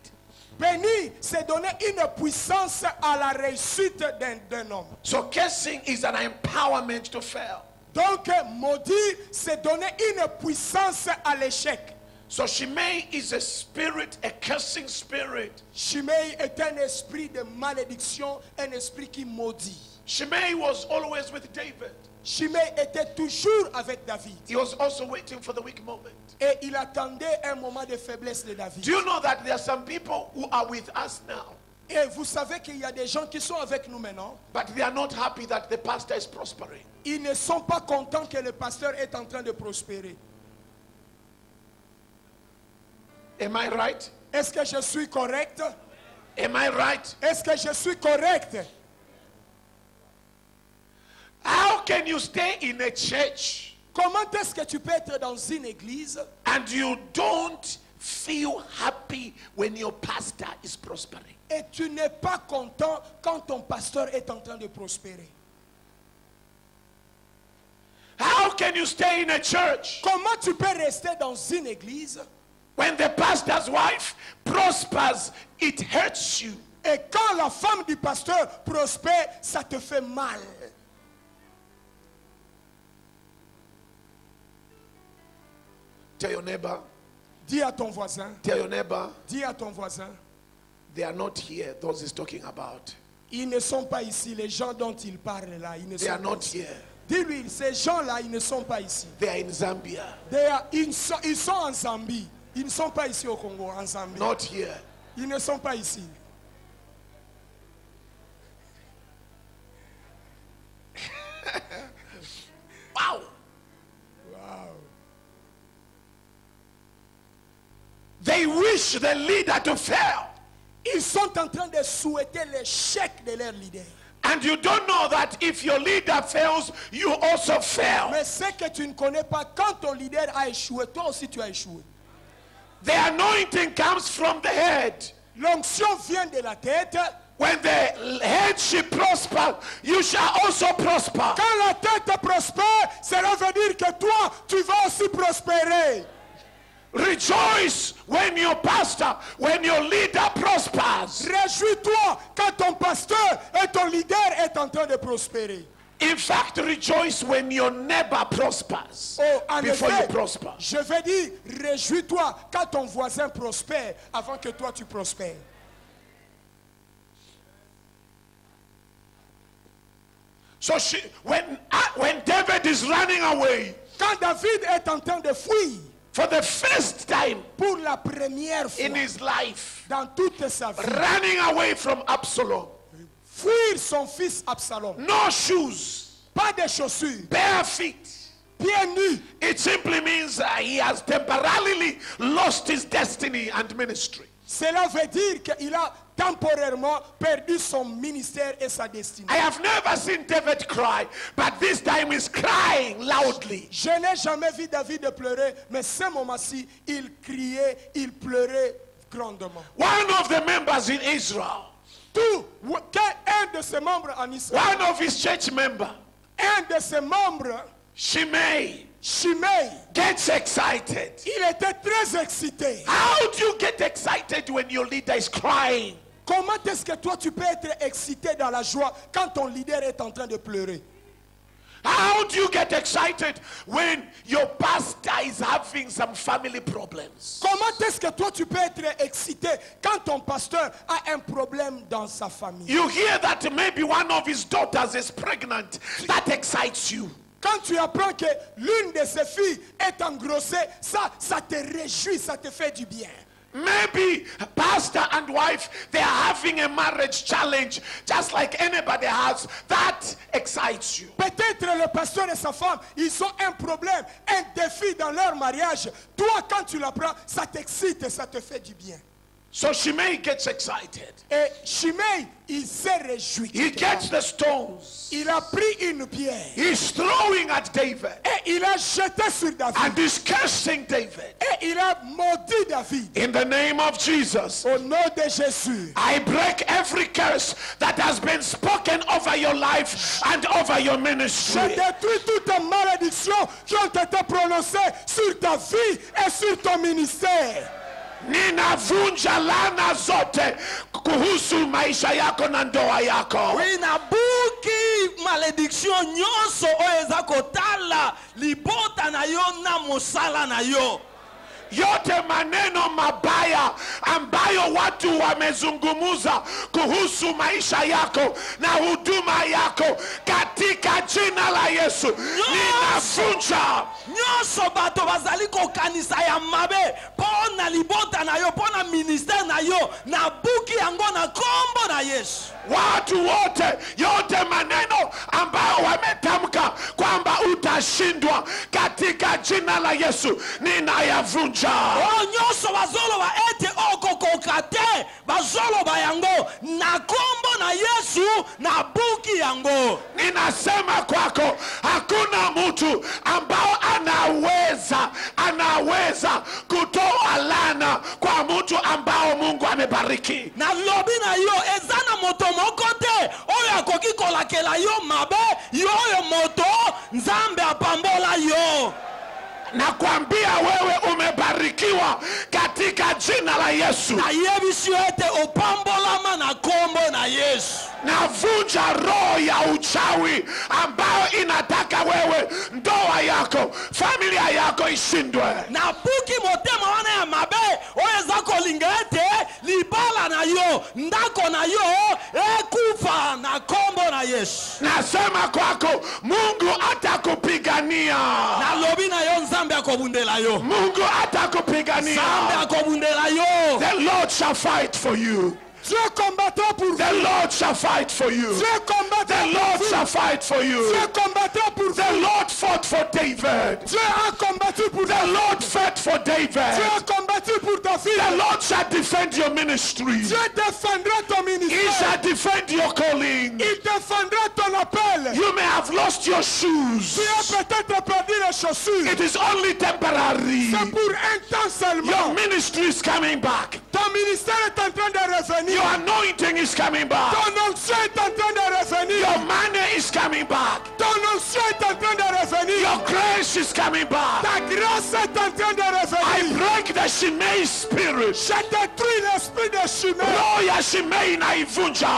Béni, c'est donner une puissance à la réussite d'un homme. So cursing is an empowerment to fail. Donc, maudit, c'est donner une puissance à l'échec. So Shimei is a spirit, a cursing spirit. Shimei est un esprit de malédiction, un esprit qui maudit. Shimei was always with David. Shimei était toujours avec David. He was also waiting for the weak moment. Et il attendait un moment de faiblesse de David. Do you know that there are some people who are with us now, Et vous savez qu'il y a des gens qui sont avec nous maintenant. but they are not happy that the pastor is prospering? Ils ne sont pas contents que le pasteur est en train de prospérer. Am I right? Est-ce que je suis correct? Am I right? Est-ce que je suis correct? can you stay in a church Comment est-ce que tu peux être dans une église and you don't feel happy when your pastor is prospering? et tu n'es pas content quand ton pasteur est en train de prospérer? How can you stay in a church Comment tu peux rester dans une église when the pastor's wife prospers? It hurts you. et quand la femme du pasteur prospère, ça te fait mal? Tell your neighbor, Dis à ton voisin, tell your neighbor, dis à ton voisin, they are not here, those he's talking about. ils ne sont pas ici, les gens dont il parle là, ils ne They sont are pas not ici. here. Dis-lui, ces gens-là, ils ne sont pas ici. They are in Zambia. Ils sont en Zambie. Ils ne sont pas ici au Congo, en Zambie. Not here. Ils ne sont pas ici. Wow. Wow. They wish the leader to fail. Ils sont en train de souhaiter l'échec de leur leader. And you don't know that if your leader fails, you also fail. Mais ce que tu ne connais pas, quand ton leader a échoué, toi aussi tu as échoué. The anointing comes from the head. L'onction vient de la tête. When the headship prospers, you shall also prosper. Quand la tête prospère, cela veut dire que toi, tu vas aussi prospérer. Rejoice when your pastor, when your leader prospers. Réjouis-toi quand ton pasteur et ton leader est en train de prospérer. In fact, rejoice when your neighbor prospers Oh, en before effet, you prosper. je vais dire, réjouis-toi quand ton voisin prospère avant que toi tu prospères. So when David is running away Quand David est en train de fuir for the first time pour la première fois in his life, dans toute sa vie, running away from Absalom, fuir son fils Absalom, no shoes, pas de chaussures, bare feet. pieds nus, It simply means he has temporarily lost his destiny and ministry. cela veut dire qu'il a temporairement perdu son ministère et sa destinée. I have never seen David cry, but this time he's crying loudly. Je n'ai jamais vu David pleurer, mais ce moment-ci, il criait, il pleurait grandement. One of the members in Israel, Un de ses membres en Israël, one of his church members, un de ses membres, Shimei, Shimei, gets excited. il était très excité. How do you get excited when your leader is crying? Comment est-ce que toi tu peux être excité dans la joie quand ton leader est en train de pleurer? How do you get excited when your pastor is having some family problems? Comment est-ce que toi tu peux être excité quand ton pasteur a un problème dans sa famille? You hear that maybe one of his daughters is pregnant. That excites you. Quand tu apprends que l'une de ses filles est engrossée, ça te réjouit, ça te fait du bien. Maybe pastor and wife, they are having a marriage challenge just like anybody has. That excites you. Peut-être le pasteur et sa femme, ils ont un problème, un défi dans leur mariage. Toi, quand tu l'apprends, ça t'excite et ça te fait du bien. So Shimei gets excited. Et Shimei, il s'est réjoui. He gets the stones. Il a pris une pierre He's throwing at David. et il a jeté sur David. And he's cursing David. Et il a maudit David. In the name of Jesus, Au nom de Jésus, I break every curse that has been spoken over your life and over your je ministry. détruis toutes les malédictions qui ont été prononcées sur ta vie et sur ton ministère. Ninavunja lana zote kuhusu maisha yako na ndoa yako. Inabuki malédiction nyonso oyo eza kotala libota na yo na mosala na yo. Yote maneno mabaya ambayo watu wamezungumuza kuhusu maisha yako na huduma yako katika jina la Yesu ninavunja. Nyonso bato bazali kokanisa ya mabe pona libota na yo pona ministère na yo na buki yango na kombo na Yesu. Watu wote, yote maneno ambayo wametamka kwamba utashindwa katika jina la Yesu ninayavunja. O nyonso bazoloba ete okokoka te bazoloba yango na kombo na Yesu na buki yango. Ninasema kwako hakuna mtu ambao anaweza kutoa laana kwa mtu ambao Mungu amebariki. Na lobi na yo ezana moto moko te oyo akoki kolakela yo mabe yo oyo moto Nzambe apambola yo. Na kuambia wewe umebarikiwa katika jina la Yesu. Na yebisi ete opambolama na kombo na Yesu. Navunja roho ya uchawi ambayo inataka wewe, ndoa yako, familia yako ishindwe. Na buki motema wana ya mabe oyo zako lingete libala na yo ndako na yo ekufa na kombo na Yesu. Nasema kwako Mungu atakupigania. Na lobi na yo Nzambe akobundela yo. Mungu atakupigania. Nzambe akobundela yo. The Lord shall fight for you. Dieu combattra pour vous. The Lord shall fight for you. Dieu combattra The pour Lord vous. shall fight for you. Dieu combattra pour The vous. Lord fought for David. Dieu a combattu pour The toi. Lord fought for Dieu David. a combattu pour ta fille. The Lord shall defend your ministry. Dieu défendra ton He ministère. shall defend your calling. Il défendra ton appel. You may have lost your shoes. Tu as peut-être perdu les chaussures. It is only temporary. C'est pour un temps seulement. Your ministry is coming back. Ton ministère est en train de revenir. Your anointing is coming back. Ton onction est en train de revenir. Your money is coming back. Ton onction est en train de revenir. Your grace is coming back. Ta grâce est en train de I revenir. break the Shimei spirit. Je détruis l'esprit de Chimée. Roho ya Shimei naivunja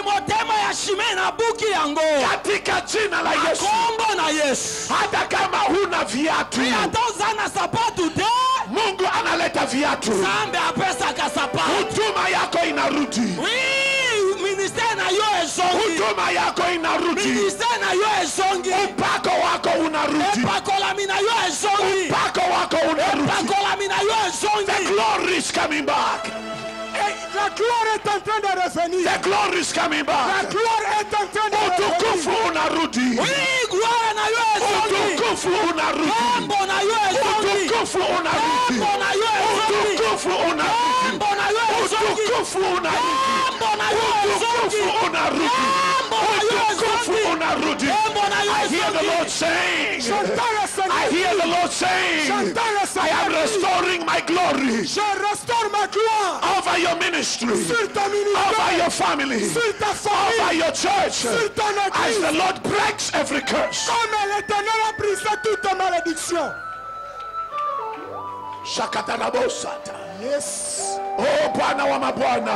Motema ya shime na buki yango. katika jina la Yesu. Kombo na Yesu. Hata kama huna viatu, Atozana sapatu te. Mungu analeta viatu. Nzambe apesa ka sapatu. Huduma yako inarudi. Oui, ministère na yo esongi. Huduma yako inarudi. Ministère na yo esongi. Upako wako unarudi. Epakolami na yo esongi. Upako wako unarudi. Epakolami na yo The esongi. glory is coming back. La gloire est en train de revenir. The glory is coming La back. gloire est en train de Utukufu revenir. unarudi. Oui, gloire na yo esongi. Utukufu unarudi. Kombo na yo esongi. Utukufu unarudi. Kombo na yo esongi. Utukufu unarudi. Kombo na yo esongi. Utukufu unarudi. Kombo na yo esongi. Utukufu unarudi. Kombo na yo Utukufu esongi. unarudi. Kombo na yo I hear the esongi. Lord saying, J'entends le Seigneur. I hear the Lord saying, J'entends le I Seigneur. am restoring my glory Je restaure ma gloire over your ministry, sur ton over ministère, your family, sur ta over famille, your church, sur ton as the église. Lord breaks every curse. Comme l'Éternel a brisé toute malédiction. Shakatarabosata. Yes. Oh, Bwana wa mabwana.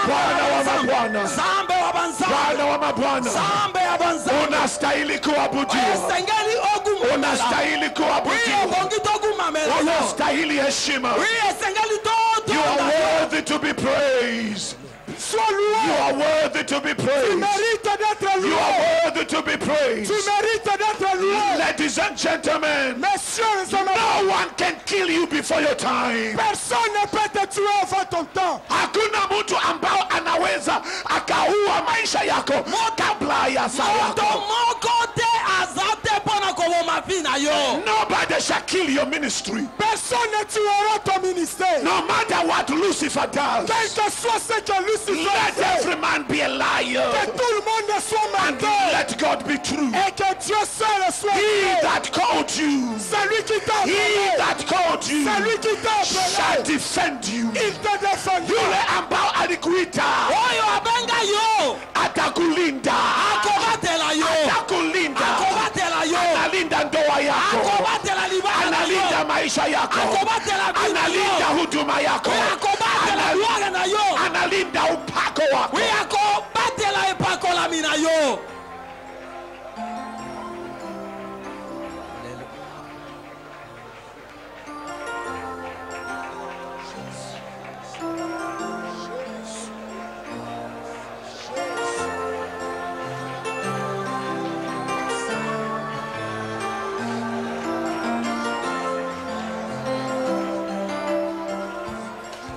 Bwana wa mabwana. Zambe wa banzambe. Bwana wa mabwana. Zambe ya banzambe. Unastahili kuabudiwa. Esengeli ogumamela. Unastahili Oui, kuabudiwa. obongi togumamela. Unastahili heshima. Oui, esengeli to. You are worthy to be praised. Sois You loué. are worthy to be Tu praised. mérites d'être You loué. are worthy to be praised. Tu mérites d'être loué. Ladies and gentlemen, Messieurs et no mesdames, one can kill you before your time. personne ne peut te tuer avant ton temps. Hakuna mtu ambao anaweza akaua maisha yako kabla ya saa Moto yako. moko te azate pona koboma vi na yo. Nobody shall kill your ministry. Personne ne tuera ton ministère. No matter what Lucifer does, Quel que soit ce que Lucifer let fait, every man be a que liar tout le monde soit and menteur let God be true. et que Dieu seul soit He vrai. that called you, Celui qui t'a he appelé, that called you celui qui t'a shall appelé, defend you. il te défendra. Yule ambao alikuita Oyo abenga yo. atakulinda, Akobatela yo. atakulinda, Akobatela yo. analinda ndoa yako, Akobatela libala na analinda yo. maisha yako, Akobatela bina analinda yo. huduma yako, Akobatela gloire na yo. analinda upako wako. Oui, akobatela epakolami na yo.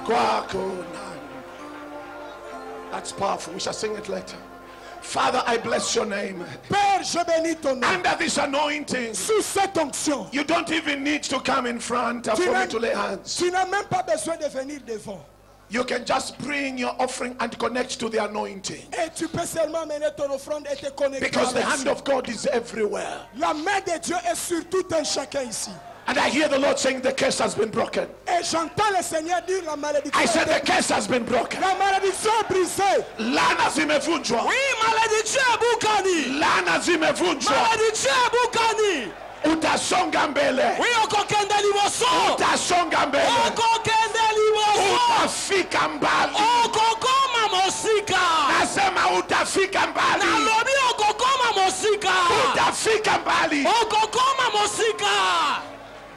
Kwako nani. That's powerful. We shall sing it later. Father, I bless your name. Père, je bénis ton nom. Under this anointing, Sous cette onction, you don't even need to come in front for me to lay hands. tu n'as même pas besoin de venir devant. You can just bring your offering and connect to the anointing. Et tu peux seulement amener ton offrande et te connecter. Because the avec hand Dieu. of God is everywhere. La main de Dieu est sur tout un chacun ici. And I hear the Lord saying the curse has been broken. Et j'entends le Seigneur dire la malédiction. I said the curse has been broken. La malédiction est brisée. Lana zimevunjwa. Oui, malédiction bukani. Lana zimevunjwa. Malédiction bukani. Utasonga mbele. Oui, okokende liboso. Utasonga mbele. Okokende liboso. Utafika mbali. Okokoma mosika. Nasema utafika mbali. Nalobi okokoma mosika. Utafika mbali. Okokoma mosika.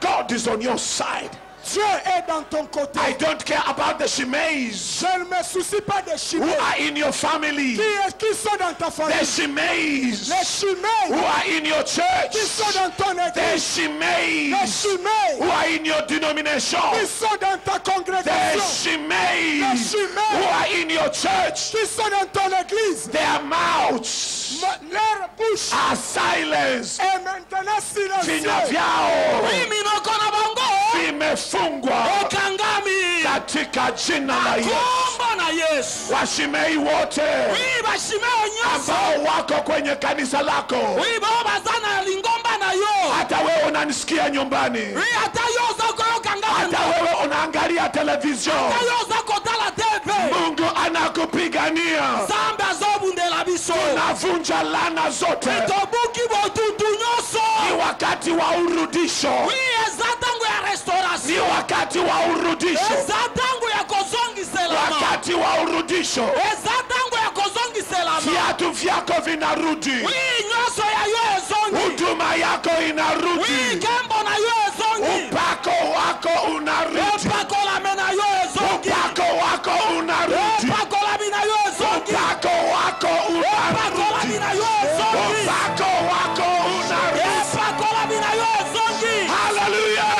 God is on your side. Dieu est dans ton côté. I don't care about the Shimeis Je ne me soucie pas des who Chimées are in your family. qui sont dans ta The famille. Shimeis Les Chimées who are in your church. qui sont dans ton The église. Les Shimeis Chimées who are in your denomination. qui sont dans ta The congrégation. Shimeis who are in your church. Qui sont dans ton église. Their mouths Leur bouche are silenced. est maintenant Vinywa silencieuse. vyao Oui, minoko na bongo. vimefungwa Okangami. katika jina la Yesu. Komba na Yesu. Washimei wote Oui, bashimeo nyoso. ambao wako kwenye kanisa lako, Oui, bao bazana lingomba na yo. hata wewe unanisikia nyumbani, Oui, hata yo zako yo kangama. hata wewe unaangalia television, Hata yo zako tala TV. Mungu anakupigania. Zambe azobundela biso. Navunja laana zote. Tobuki botutu nyoso. Ni wakati wa urudisho. Oui, ezatangu ya restauration. Ni wakati wa urudisho. Ezatangu ya kozongiselama. Wakati wa urudisho. Ezatangu ya kozongiselama. Viatu vyako vinarudi. Oui, nyoso ya yo ezongi. Huduma yako Oui, inarudi. kembo na yo ezongi. Upako wako unarudi. Epakolame na yo ezongi. Upako wako unarudi. Epakolame na yo ezongi. Upako wako Epakolame unarudi. na yo ezongi. Upako wako unarudi. Epakolame na yo ezongi. Hallelujah.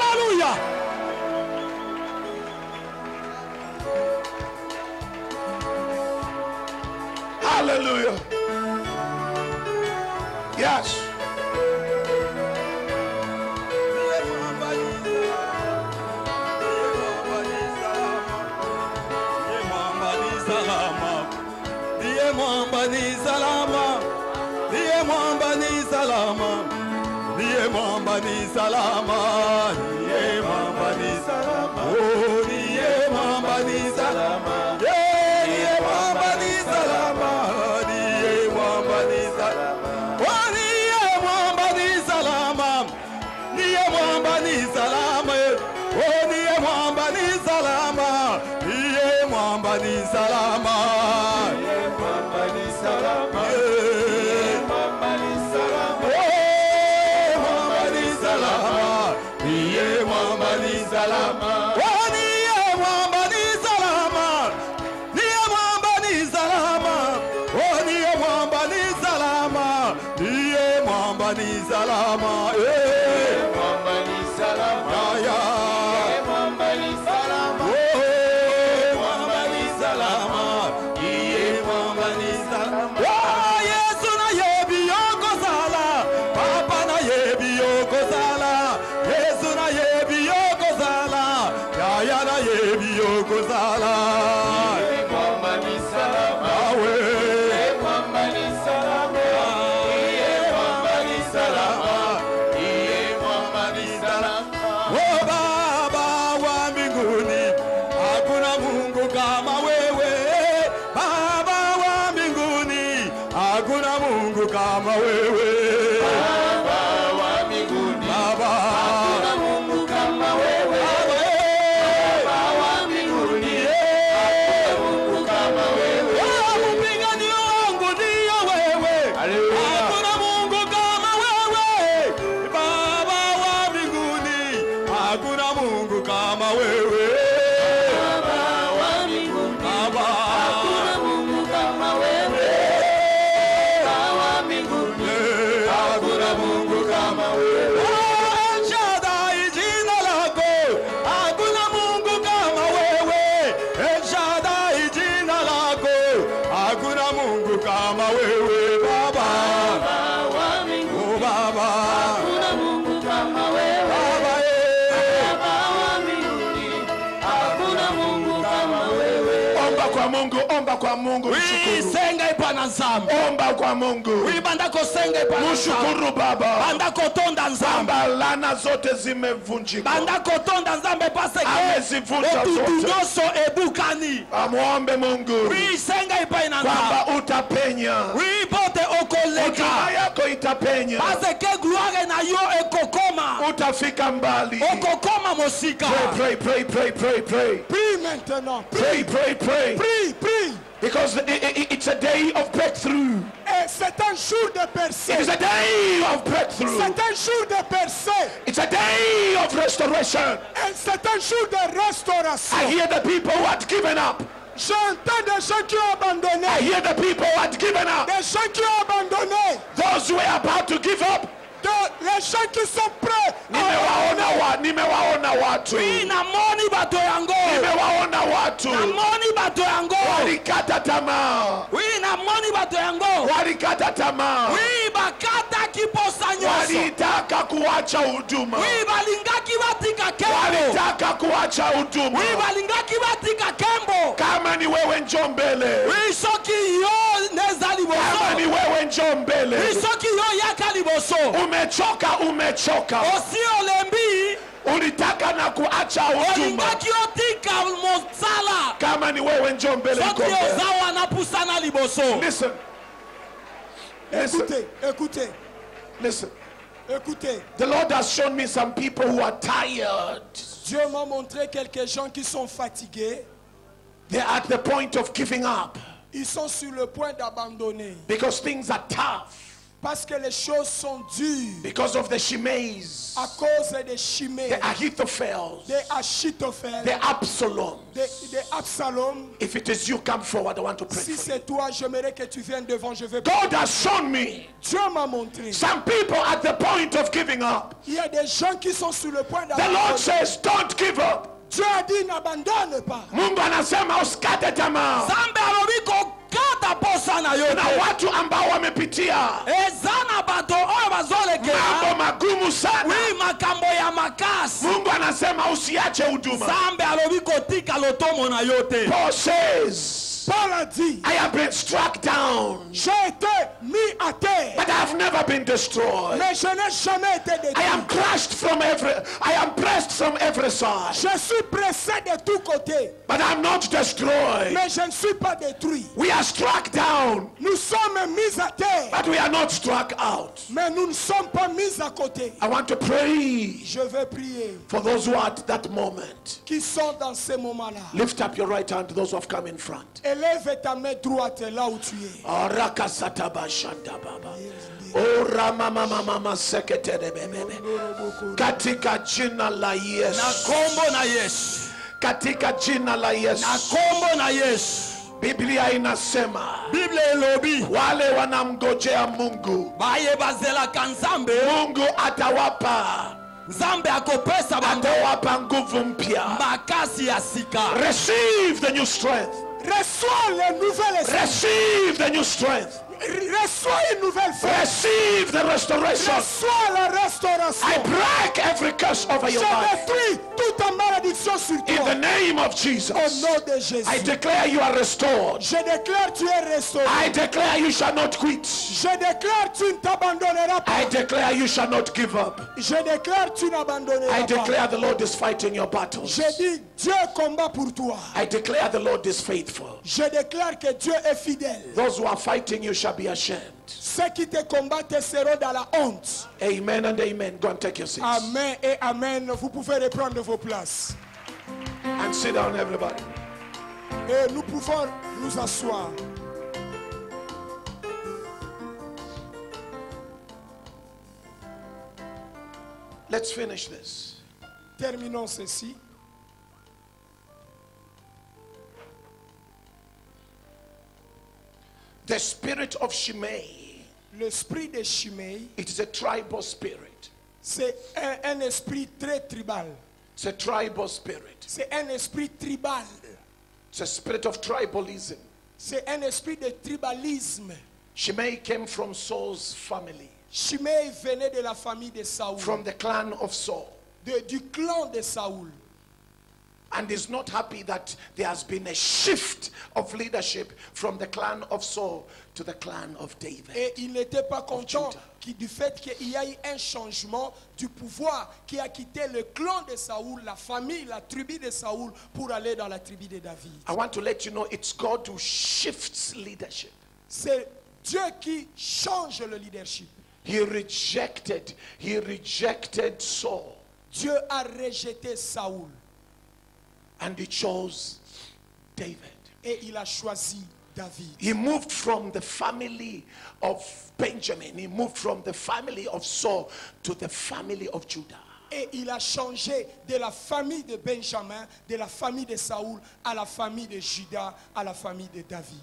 Hallelujah. Hallelujah. Yes. Diye mwamba ni salama. Diye mwamba ni salama. Diye mwamba ni salama. Diye mwamba ni salama. Oh, diye mwamba ni salama. Yeah, diye mwamba ni salama. Diye mwamba ni salama. Oh, diye mwamba ni salama. Diye mwamba ni salama. Oh, diye mwamba ni salama. Diye mwamba ni salama. Salama, eh, mwamba ni salama, ya, mwamba ni salama, oh, mwamba ni salama, mwamba ni salama. Oh, Yesu na yebi yoko sala, Papa na yebi yoko sala, Yesu na yebi yoko sala, Yaya na yebi yoko sala, mwamba ni salama, mwamba ni salama. Kama wewe Baba wa mbinguni, Baba hakuna Mungu kama wewe, Baba wa mbinguni, hakuna Mungu kama wewe, mpigani wangu ndio wewe, hakuna Mungu kama wewe, Baba wa mbinguni, hakuna Mungu kama wewe, Baba wa mbinguni. kwa Mungu, omba kwa Mungu, mshukuru. Senga ipana nzambe. Omba kwa Mungu. Banda ko senga ipana nzambe. Mshukuru Baba. Banda ko tonda nzambe. Lana zote zimevunjika. Banda ko tonda nzambe pase ke. Amezivunja zote. Tudoso ebukani. Amuombe Mungu. Senga ipana nzambe. Kwamba utapenya. Bote okoleka. Huduma yako itapenya. Pase ke gloire na yo ekokoma. Utafika mbali. Okokoma mosika. Pray, pray, pray, pray, pray. Prie maintenant. Pray, pray, pray. Prie, prie. Because it's a day of breakthrough. Et c'est un jour de It percée. is a day of breakthrough. C'est un jour de percée. It's a day of restoration. Et c'est un jour de restauration. I hear the people who had given up. J'entends des gens qui ont abandonné. I hear the people who had given up. Des gens qui ont abandonné. Those who were about to give up. Les gens qui sont prêts. Nimewaona watu. Namoni bato yango. Nimewaona watu. Namoni bato yango. Walikata tamaa. Namoni bato yango. Walikata tamaa. Bakata kiposa nyoso. Walitaka kuacha huduma. Balingaki batika kembo. Walitaka kuacha huduma. Balingaki batika kembo. Kama ni wewe njoo mbele. Soki yo nezali boso. Kama ni wewe njoo mbele. Soki yo yakali boso. Umechoka, umechoka. Osi olembi. Ulitaka na kuacha huduma. Kama ni wewe njoo mbele. Listen. Écoutez, écoutez. Listen. Écoutez. The Lord has shown me some people who are tired. Dieu m'a montré quelques gens qui sont fatigués. They're at the point of giving up. Ils sont sur le point d'abandonner. Because things are tough. Parce que les choses sont dures. Because of the Shimeis. À cause des Shimei. The Ahithophels. Des Achitophel. The Absalom. Des Absalom. If it is you, come forward. I want to pray Si for c'est toi, j'aimerais que tu viennes devant. Je vais. God has shown me. Dieu m'a montré. Some people at the point of giving up. Il y a des gens qui sont sur le point The d'abandonner. Lord says, don't give up. Dieu a dit n'abandonne pas. Mungu anasema usikate tamaa. Zambe alobiko kata posa na yote. Na watu ambao wamepitia ezana bato oyo bazolekea mambo magumu sana. Makambo ya makasi. Mungu anasema usiache huduma. Zambe alobiko tika lotomo na yote. Paul says, Paul a dit, I have been struck down. J'ai été mis à terre. But I have never been destroyed. Mais je n'ai jamais été détruit. I am pressed from every side. Je suis pressé de tous côtés. But I'm not destroyed. Mais je ne suis pas détruit. We are struck down. Nous sommes mis à terre. But we are not struck out. Mais nous ne sommes pas mis à côté. I want to pray. Je vais prier. For those who are at that moment. Qui sont dans ces moments-là. Lift up your right hand to those who have come in front. Élève ta main droite là où tu es. Katika jina la Yesu. Na kombo na Yesu. Katika jina la Yesu. Na kombo na Yesu. Biblia inasema, Biblia elobi, wale wanamgojea Mungu, baye bazela kanzambe, Mungu atawapa. Nzambe akopesa bango, atawapa nguvu mpya. makasi ya sika. Receive the new strength. Reçois les nouvelles. Receive the new strength. Reçois une nouvelle force. Receive the restoration. Reçois la restauration. I break every curse over your Je life. détruis toute malédiction sur toi. In the name of Jesus. Au nom de Jésus. I declare you are restored. Je déclare tu es restauré. I declare you shall not quit. Je déclare tu ne t'abandonneras pas. I declare you shall not give up. Je déclare tu n'abandonneras I pas. declare the Lord is fighting your battles. Je dis Dieu combat pour toi. I declare the Lord is faithful. Je déclare que Dieu est fidèle. Those who are fighting you shall be ashamed. Ceux qui te combattent seront dans la honte. Amen and amen. Go and take your seats. Amen et amen. Vous pouvez reprendre vos places. And sit down, everybody. Et nous pouvons nous asseoir. Let's finish this. Terminons ceci. The spirit of Shimei. L'esprit de Shimei, It is a tribal spirit. c'est un esprit très tribal. It's a tribal spirit. C'est un esprit tribal. It's a spirit of tribalism. C'est un esprit de tribalisme. Shimei came from Saul's family, Shimei venait de la famille de Saoul, from the clan of Saul. du clan de Saoul. and is not happy that there has been a shift of leadership from the clan of Saul to the clan of David. Et il n'était pas content du fait qu'il y a eu un changement du pouvoir qui a quitté le clan de Saoul, la famille, la tribu de Saoul, pour aller dans la tribu de David. I want to let you know it's God who shifts leadership. C'est Dieu qui change le leadership. He rejected Saul. Dieu a rejeté Saoul. And he chose David. Et il a choisi David. He moved from the family of Benjamin. He moved from the family of Saul to the family of Judah. Et il a changé de la famille de Benjamin, de la famille de Saoul, à la famille de Judas, à la famille de David.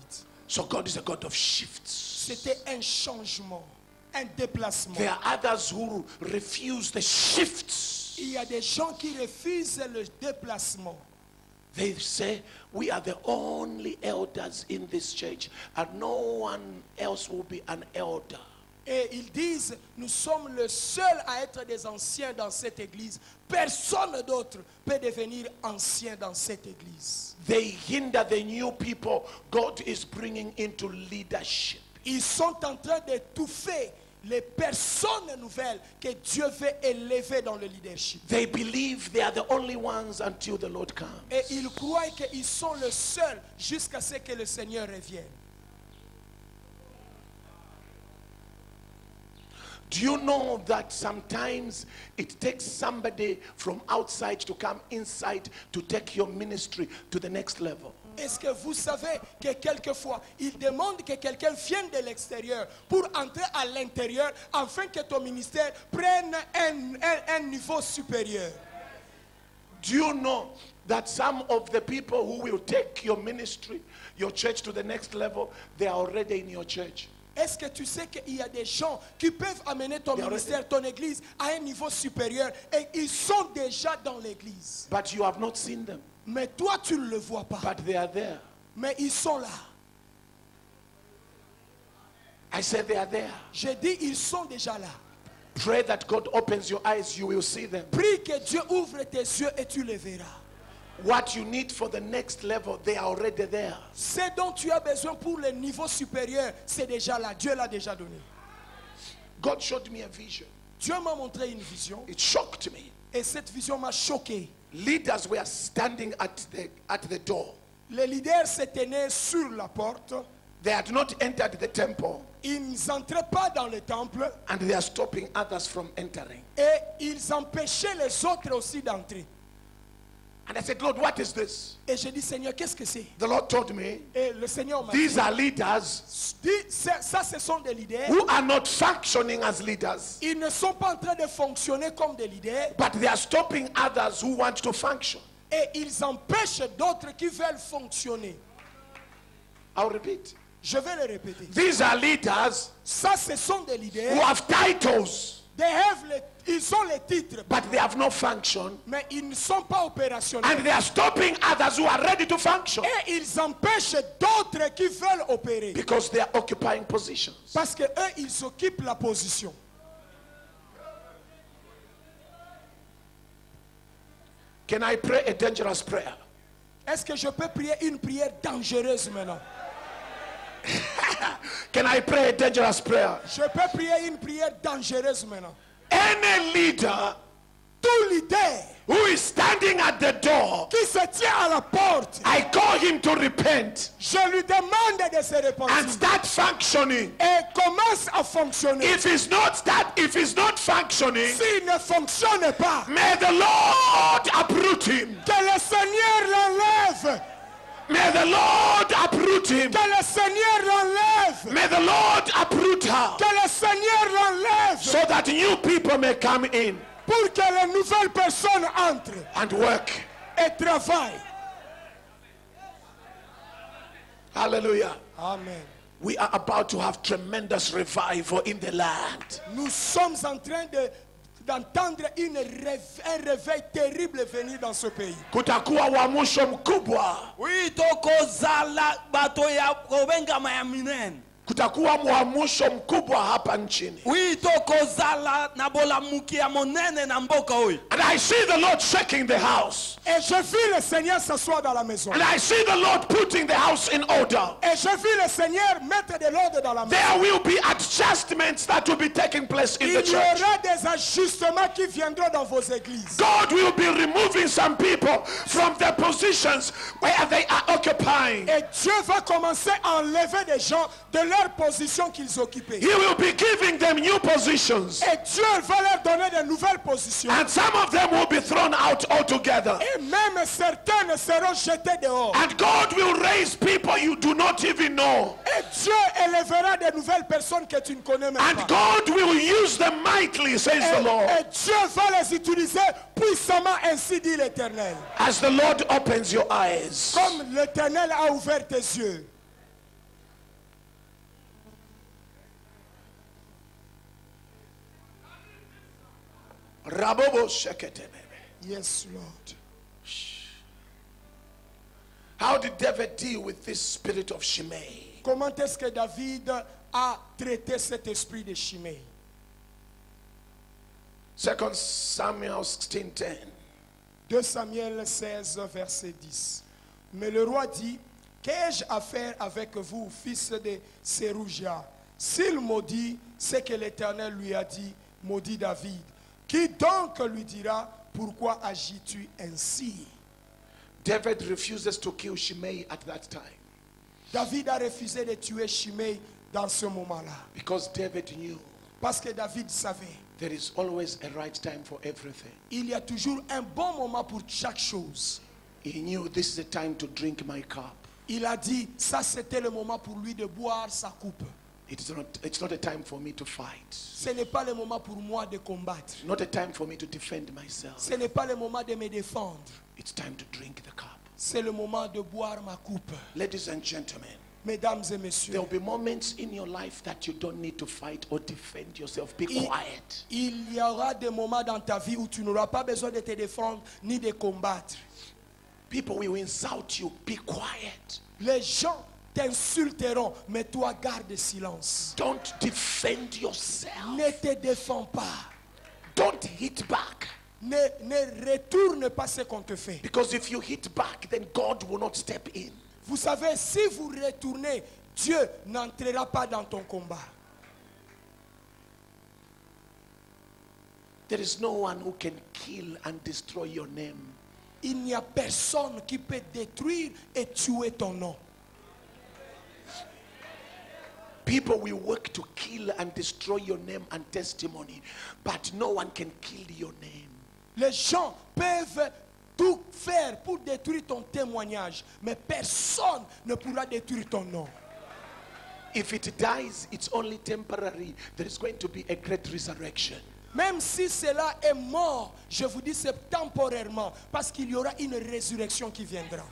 So God is a God of shifts. C'était un changement, un déplacement. There are others who refuse the shifts. Il y a des gens qui refusent le déplacement. They say, we are the only elders in this church, and no one else will be an elder. Et ils disent, nous sommes les seuls à être des anciens dans cette église. Personne d'autre peut devenir ancien dans cette église. They hinder the new people God is bringing into leadership. Ils sont en train d'étouffer les personnes nouvelles que Dieu veut élever dans le leadership. They believe they are the only ones until the Lord comes. Et ils croient qu'ils sont les seuls jusqu'à ce que le Seigneur revienne. Do you know that sometimes it takes somebody from outside to come inside to take your ministry to the next level? Est-ce que vous savez que quelquefois, il demande que quelqu'un vienne de l'extérieur pour entrer à l'intérieur afin que ton ministère prenne un niveau supérieur? Do you know that some of the people who will take your ministry, your church to the next level, they are already in your church? Est-ce que tu sais qu'il y a des gens qui peuvent amener ton ministère, ton église à un niveau supérieur et ils sont déjà dans l'église? But you have not seen them. Mais toi, tu ne le vois pas. But they are there. Mais ils sont là. I said they are there. J'ai dit, ils sont déjà là. Pray that God opens your eyes, you will see them. Prie que Dieu ouvre tes yeux et tu les verras. What you need for the next level, they are already there. Ce dont tu as besoin pour le niveau supérieur, c'est déjà là. Dieu l'a déjà donné. God showed me a vision. Dieu m'a montré une vision. It shocked me. Et cette vision m'a choqué. Leaders were standing at the door. Les leaders se tenaient sur la porte. They had not entered the temple. Ils n'entraient pas dans le temple. And they are stopping others from entering. Et ils empêchaient les autres aussi d'entrer. And I said, Lord, what is this? Et j'ai dit, Seigneur, qu'est-ce que c'est? The Lord told me, Et le Seigneur m'a these dit, are leaders ça, ce sont des leaders. who are not functioning as leaders, Ils ne sont pas en train de fonctionner comme des leaders. but they are stopping others who want to function. Et ils empêchent d'autres qui veulent fonctionner. I'll repeat. Je vais le répéter. These are leaders Ça, ce sont des leaders. who have titles, Ils ont les titres, but they have no function. mais ils ne sont pas opérationnels. And they are stopping others who are ready to function Et ils empêchent d'autres qui veulent opérer. because they are occupying positions. Parce que eux, ils occupent la position. Can I pray a dangerous prayer? Est-ce que je peux prier une prière dangereuse maintenant? Can I pray a dangerous prayer? Je peux prier une prière dangereuse maintenant. Any leader Tout leader who is standing at the door, qui se tient à la porte, I call him to repent je lui demande de se and repentir start functioning. et commence à fonctionner. If it's not functioning, S'il ne fonctionne pas, may the Lord uproot him. que le Seigneur l'enlève. May the Lord uproot him. Que le Seigneur l'enlève. May the Lord uproot her Que le Seigneur l'enlève. so that new people may come in Pour que les nouvelles personnes entrent and work. et travaillent. Hallelujah. Amen. We are about to have tremendous revival in the land. Nous sommes en train d'entendre un réveil terrible venir dans ce pays. Kutakuwa uamsho mkubwa. Oui, tokozala bato ya kobenga ma ya minene. Kutakuwa muamusho mkubwa hapa nchini. Oui, tokozala na bolamuki ya monene na mboka oyo. And I see the Lord shaking the house. Et je vis le Seigneur s'asseoir dans la maison. And I see the Lord putting the house in order. Et je vis le Seigneur mettre de l'ordre dans la maison. There will be adjustments that will be taking place in the Il y church. aura des ajustements qui viendront dans vos églises. God will be removing some people from their positions where they are occupying. Et Dieu va commencer à enlever des gens de leur position qu'ils occupaient. He will be giving them new positions. Et Dieu va leur donner de nouvelles positions. And some of them will be thrown out altogether. Et même certains seront jetés dehors. And God will raise people you do not even know. Et Dieu élèvera de nouvelles personnes que tu ne connais même And pas. God will use them mightily, says the Lord. Et Dieu va les utiliser puissamment, ainsi dit l'Éternel. As the Lord opens your eyes. Comme l'Éternel a ouvert tes yeux. Rabobo sheketebe. Yes, Lord. How did David deal with this spirit of Shimei? Comment est-ce que David a traité cet esprit de Shimei? 2 Samuel 16:10. 2 Samuel 16, verset 10. Mais le roi dit, qu'ai-je à faire avec vous, fils de Sérouja? S'il maudit ce que l'Éternel lui a dit, maudit David. Qui donc lui dira, pourquoi agis-tu ainsi? David refuses to kill Shimei at that time. David a refusé de tuer Shimei dans ce moment-là. Because David knew Parce que David savait, there is always a right time for everything. il y a toujours un bon moment pour chaque chose. He knew this is the time to drink my cup. Il a dit, ça c'était le moment pour lui de boire sa coupe. It's not a time for me to fight. Ce n'est pas le moment pour moi de combattre. Not a time for me to defend myself. Ce n'est pas le moment de me défendre. It's time to drink the cup. C'est le moment de boire ma coupe. Ladies and gentlemen, Mesdames et messieurs, there will be moments in your life that you don't need to fight or defend yourself. Be quiet. il y aura des moments dans ta vie où tu n'auras pas besoin de te défendre ni de combattre. People will insult you. Be quiet. Les gens t'insulteront, mais toi garde silence. Don't defend yourself. Ne te défends pas. Don't hit back. Ne retourne pas ce qu'on te fait. Because if you hit back, then God will not step in. Vous savez, si vous retournez, Dieu n'entrera pas dans ton combat. There is no one who can kill and destroy your name. Il n'y a personne qui peut détruire et tuer ton nom. People will work to kill and destroy your name and testimony, but no one can kill your name. Les gens peuvent tout faire pour détruire ton témoignage, mais personne ne pourra détruire ton nom. If it dies, it's only temporary. There is going to be a great resurrection. Même si cela est mort, je vous dis c'est temporairement, parce qu'il y aura une résurrection qui viendra.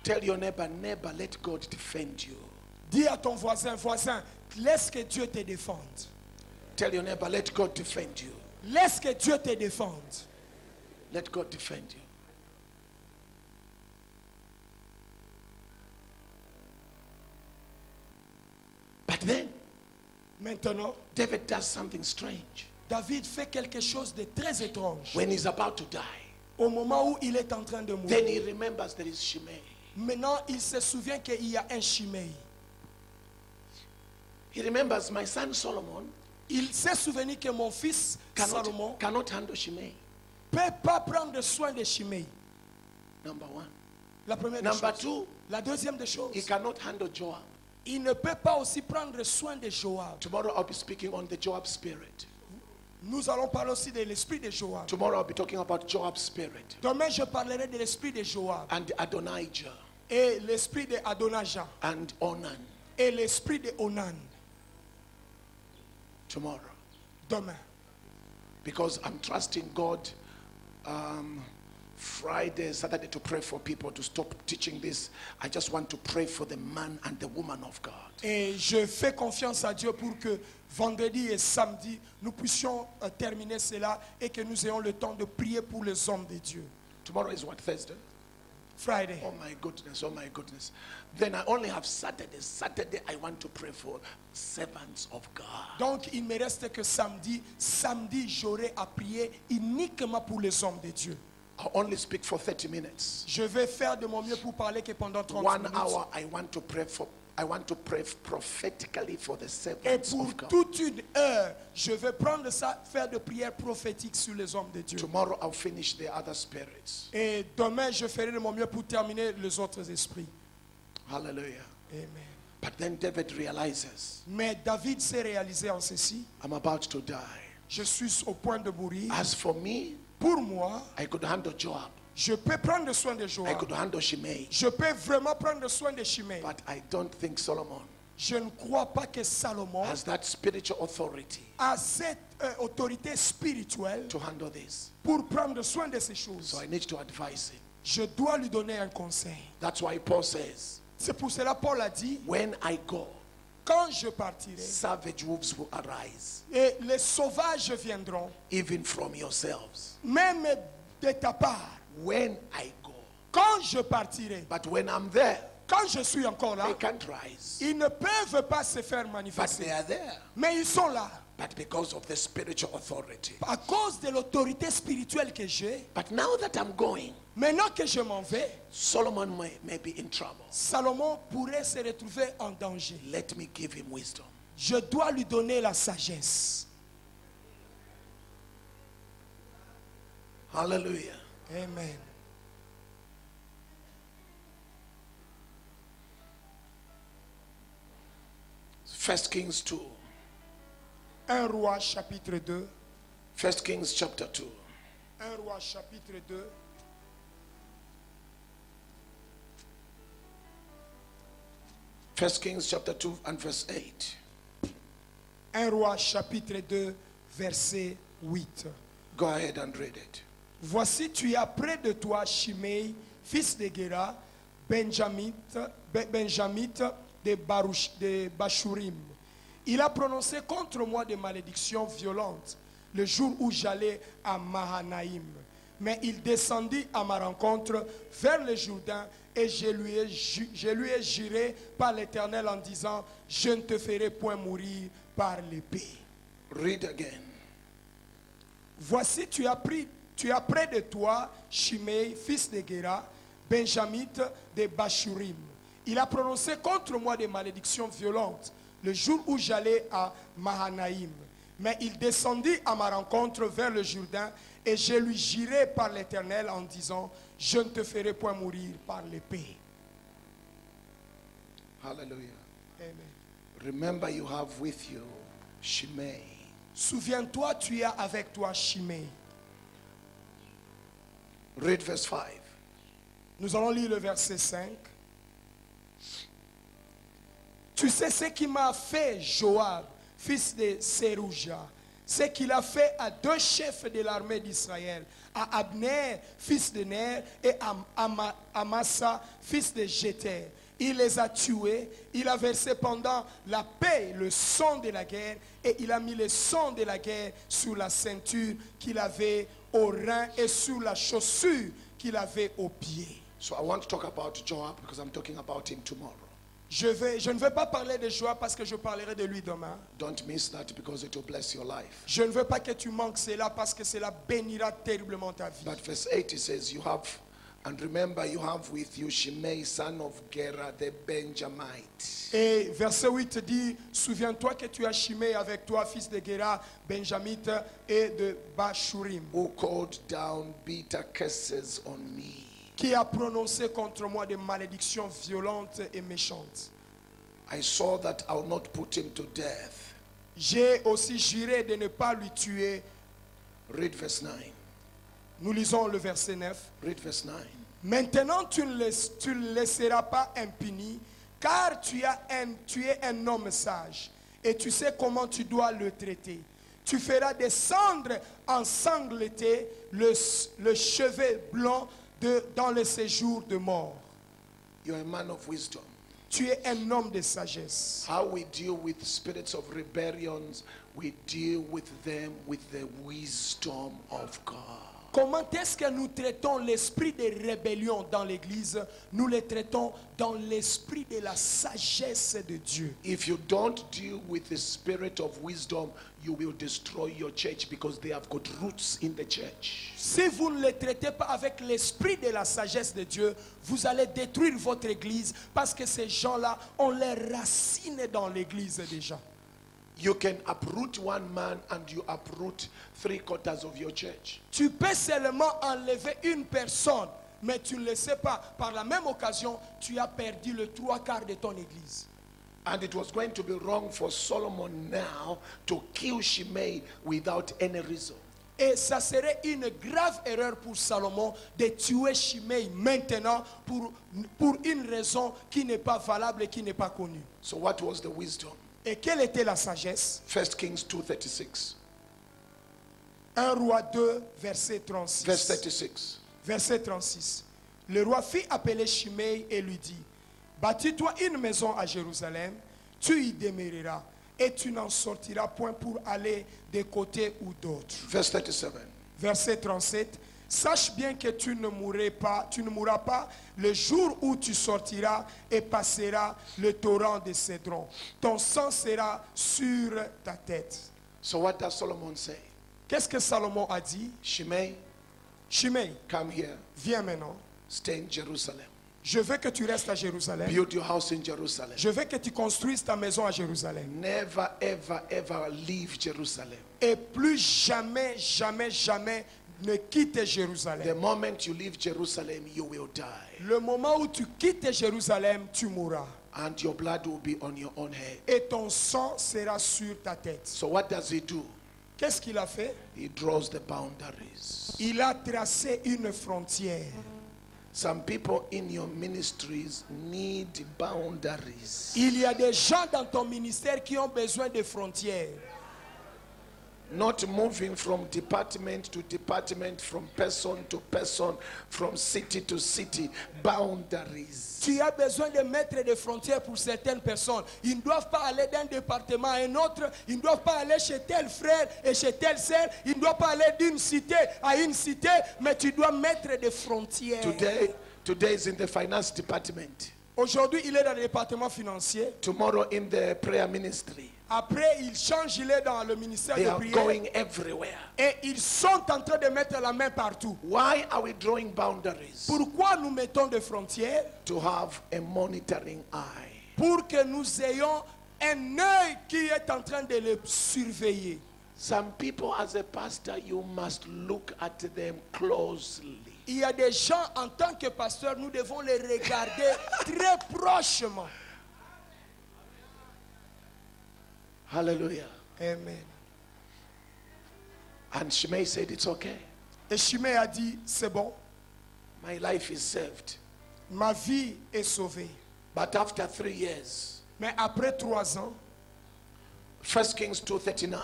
Tell your neighbor, neighbor, let God defend you. Dis à ton voisin, voisin, laisse que Dieu te défende. Tell your neighbor, let God defend you. Laisse que Dieu te défende. Let God defend you. But then, Maintenant, David does something strange. David fait quelque chose de très étrange. When he's about to die, Au moment où il est en train de then mourir, he remembers there is Shimei. maintenant il se souvient qu'il y a un Shimei. He remembers my son Solomon Il s'est souvenu que mon fils Salomon cannot handle Shimei. ne peut pas prendre soin de Shimei. Number one. La première des Number choses. two, La deuxième des choses, he cannot handle Joab. il ne peut pas aussi prendre soin de Joab. Tomorrow I'll be speaking on the Joab spirit. Nous allons parler aussi de l'esprit de Joab. Tomorrow I'll be talking about Joab's spirit Demain, je parlerai de l'esprit de Joab and Adonijah et l'esprit de Adonijah and Onan. et l'esprit de Onan. Tomorrow. Demain. Because I'm trusting God Friday, Saturday to pray for people to stop teaching this. I just want to pray for the man and the woman of God. Et je fais confiance à Dieu pour que vendredi et samedi, nous puissions terminer cela et que nous ayons le temps de prier pour les hommes de Dieu. Tomorrow is what, Thursday? Friday. Oh my goodness, oh my goodness. Then I only have Saturday. Saturday, I want to pray for servants of God. Donc, il me reste que samedi. Samedi, j'aurai à prier uniquement pour les hommes de Dieu. I'll only speak for 30 minutes. Je vais faire de mon mieux pour parler que pendant 30 1 minutes. hour, I want to pray prophetically for the Et servants pour of God. toute une heure, je vais prendre ça, faire de prières prophétiques sur les hommes de Dieu. Tomorrow, I'll finish the other spirits. Et demain, je ferai de mon mieux pour terminer les autres esprits. Hallelujah. Amen. But then David realizes, Mais David s'est réalisé en ceci. I'm about to die. Je suis au point de mourir. As for me, Pour moi, I could handle Joab. je peux prendre soin de I Joab. could handle Shimei. Je peux vraiment prendre soin de Shimei. But I don't think Solomon Je ne crois pas que Salomon has that spiritual authority a cette autorité spirituelle to handle this. pour prendre soin de ces choses. So I need to advise him. Je dois lui donner un conseil. That's why Paul says, C'est pour cela Paul a dit, when I go, quand je partirai, savage wolves will arise, et les sauvages viendront, even from yourselves. même de ta part, When I go. quand je partirai, But when I'm there, quand je suis encore là, they can't rise. ils ne peuvent pas se faire But manifester. they are there. Mais ils sont là. But because of the spiritual authority. À cause de l'autorité spirituelle que j'ai, But now that I'm going, maintenant que je m'en vais, Solomon may be in trouble. Salomon pourrait se retrouver en danger. Let me give him wisdom. Je dois lui donner la sagesse. Hallelujah. Amen. First Kings 2. 1 Roi chapitre 2. First Kings chapter 2. 1 Roi chapitre 2. First Kings chapter 2 and verse 8. 1 Roi chapitre 2 verset 8. Go ahead and read it. Voici, tu as près de toi Shimei, fils de Gera, Benjamite de Bashurim. Il a prononcé contre moi des malédictions violentes le jour où j'allais à Mahanaïm. Mais il descendit à ma rencontre vers le Jourdain et je lui ai juré par l'Éternel en disant, je ne te ferai point mourir par l'épée. Read again. Voici, tu as près de toi Shimei, fils de Gera, Benjamite de Bashurim. Il a prononcé contre moi des malédictions violentes le jour où j'allais à Mahanaïm. Mais il descendit à ma rencontre vers le Jourdain et je lui jurai par l'Éternel en disant, je ne te ferai point mourir par l'épée. Hallelujah. Amen. Remember, you have with you Shimei. Souviens-toi, tu as avec toi Shimei. Read verse 5. Nous allons lire le verset 5. Tu sais ce qui m'a fait Joab, fils de Serouja, ce qu'il a fait à deux chefs de l'armée d'Israël, à Abner, fils de Ner, et à Amasa, fils de Jéter. Il les a tués, il a versé pendant la paix le sang de la guerre, et il a mis le sang de la guerre sur la ceinture qu'il avait au rein et sur la chaussure qu'il avait au pied. So I want to talk about Joab because I'm talking about him tomorrow. Je ne vais pas parler de Joab parce que je parlerai de lui demain. Don't miss that because it will bless your life. Je ne veux pas que tu manques cela parce que cela bénira terriblement ta vie. But verse 8 it says, you have, and remember you have with you Shimei, son of Gera, the Benjamite. Et verset 8 dit, souviens-toi que tu as Shimei avec toi, fils de Gera, Benjamite et de Bashurim, Who called down bitter curses on me. qui a prononcé contre moi des malédictions violentes et méchantes. I saw that I will not put him to death. J'ai aussi juré de ne pas lui tuer. Read verse 9. Nous lisons le verset 9. Read verse 9. Maintenant, tu ne le laisseras pas impuni, car tu es un homme sage, et tu sais comment tu dois le traiter. Tu feras descendre ensanglanté le cheveu blanc dans le séjour de mort. You are a man of wisdom. Tu es un homme de sagesse. How we deal with spirits of rebellions, we deal with them with the wisdom of God. Comment est-ce que nous traitons l'esprit de rébellion dans l'église? Nous le traitons dans l'esprit de la sagesse de Dieu. If you don't deal with the spirit of wisdom, you will destroy your church because they have got roots in the church. Si vous ne le traitez pas avec l'esprit de la sagesse de Dieu, vous allez détruire votre église parce que ces gens-là ont les racines dans l'église déjà. You can uproot one man and you uproot 3/4 of your church. Tu peux seulement enlever une personne, mais tu ne le sais pas. Par la même occasion, tu as perdu le 3/4 de ton église. And it was going to be wrong for Solomon now to kill Shimei without any reason. Et ça serait une grave erreur pour Salomon de tuer Shimei maintenant pour une raison qui n'est pas valable et qui n'est pas connue. So what was the wisdom? Et quelle était la sagesse? 1 Kings 2:36. 1 Roi 2, verset 36. Verse 36. Verset 36. Le roi fit appeler Shimei et lui dit: bâtis-toi une maison à Jérusalem, tu y demeureras, et tu n'en sortiras point pour aller de côté ou d'autre. Verse 37. Verset 37. Sache bien que tu ne mourras pas le jour où tu sortiras et passeras le torrent de Cédron. Ton sang sera sur ta tête. So what does Solomon say? Qu'est-ce que Salomon a dit? Shimei, Shimei, come here. viens maintenant. Stay in Jerusalem. Je veux que tu restes à Jérusalem. Build your house in Jerusalem. Je veux que tu construises ta maison à Jérusalem. Never, ever, ever leave Jerusalem. Et plus jamais, jamais, jamais ne quitte The Jérusalem. moment you leave Jerusalem, you will die. Le moment où tu quittes Jérusalem, tu mourras. And your blood will be on your own head. Et ton sang sera sur ta tête. So what does he do? Qu'est-ce qu'il a fait? He draws the boundaries. Il a tracé une frontière. Some people in your ministries need boundaries. Il y a des gens dans ton ministère qui ont besoin de frontières. Not moving from department to department, from person to person, from city to city. Boundaries. Tu as besoin de mettre des frontières pour certaines personnes. Ils ne doivent pas aller d'un département à un autre. Ils ne doivent pas aller chez tel frère et chez telle sœur. Ils ne doivent pas aller d'une cité à une cité. Mais tu dois mettre des frontières. Today is in the finance department. Aujourd'hui, il est dans le département financier. Tomorrow in the prayer ministry. Après, il change, il est dans le ministère They de are prière. going everywhere. Et ils sont en train de mettre la main partout. Why are we drawing boundaries? Pourquoi nous mettons des frontières? To have a monitoring eye. Pour que nous ayons un œil qui est en train de les surveiller. Some people, as a pastor, you must look at them closely. Il y a des gens, en tant que pasteur, nous devons les regarder très prochement. Hallelujah. Amen. And Shimei said, it's okay. Et Shimei a dit, c'est bon, My life is saved. ma vie est sauvée. But after 3 years, Mais après 3 ans, 1 Kings 2:39.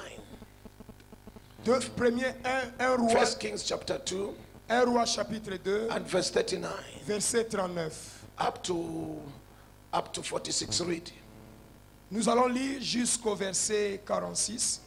1 roi, 1 Kings chapter 2 1 roi chapitre 2, and verse 39 verset 39. up to 46. Read. Nous allons lire jusqu'au verset 46.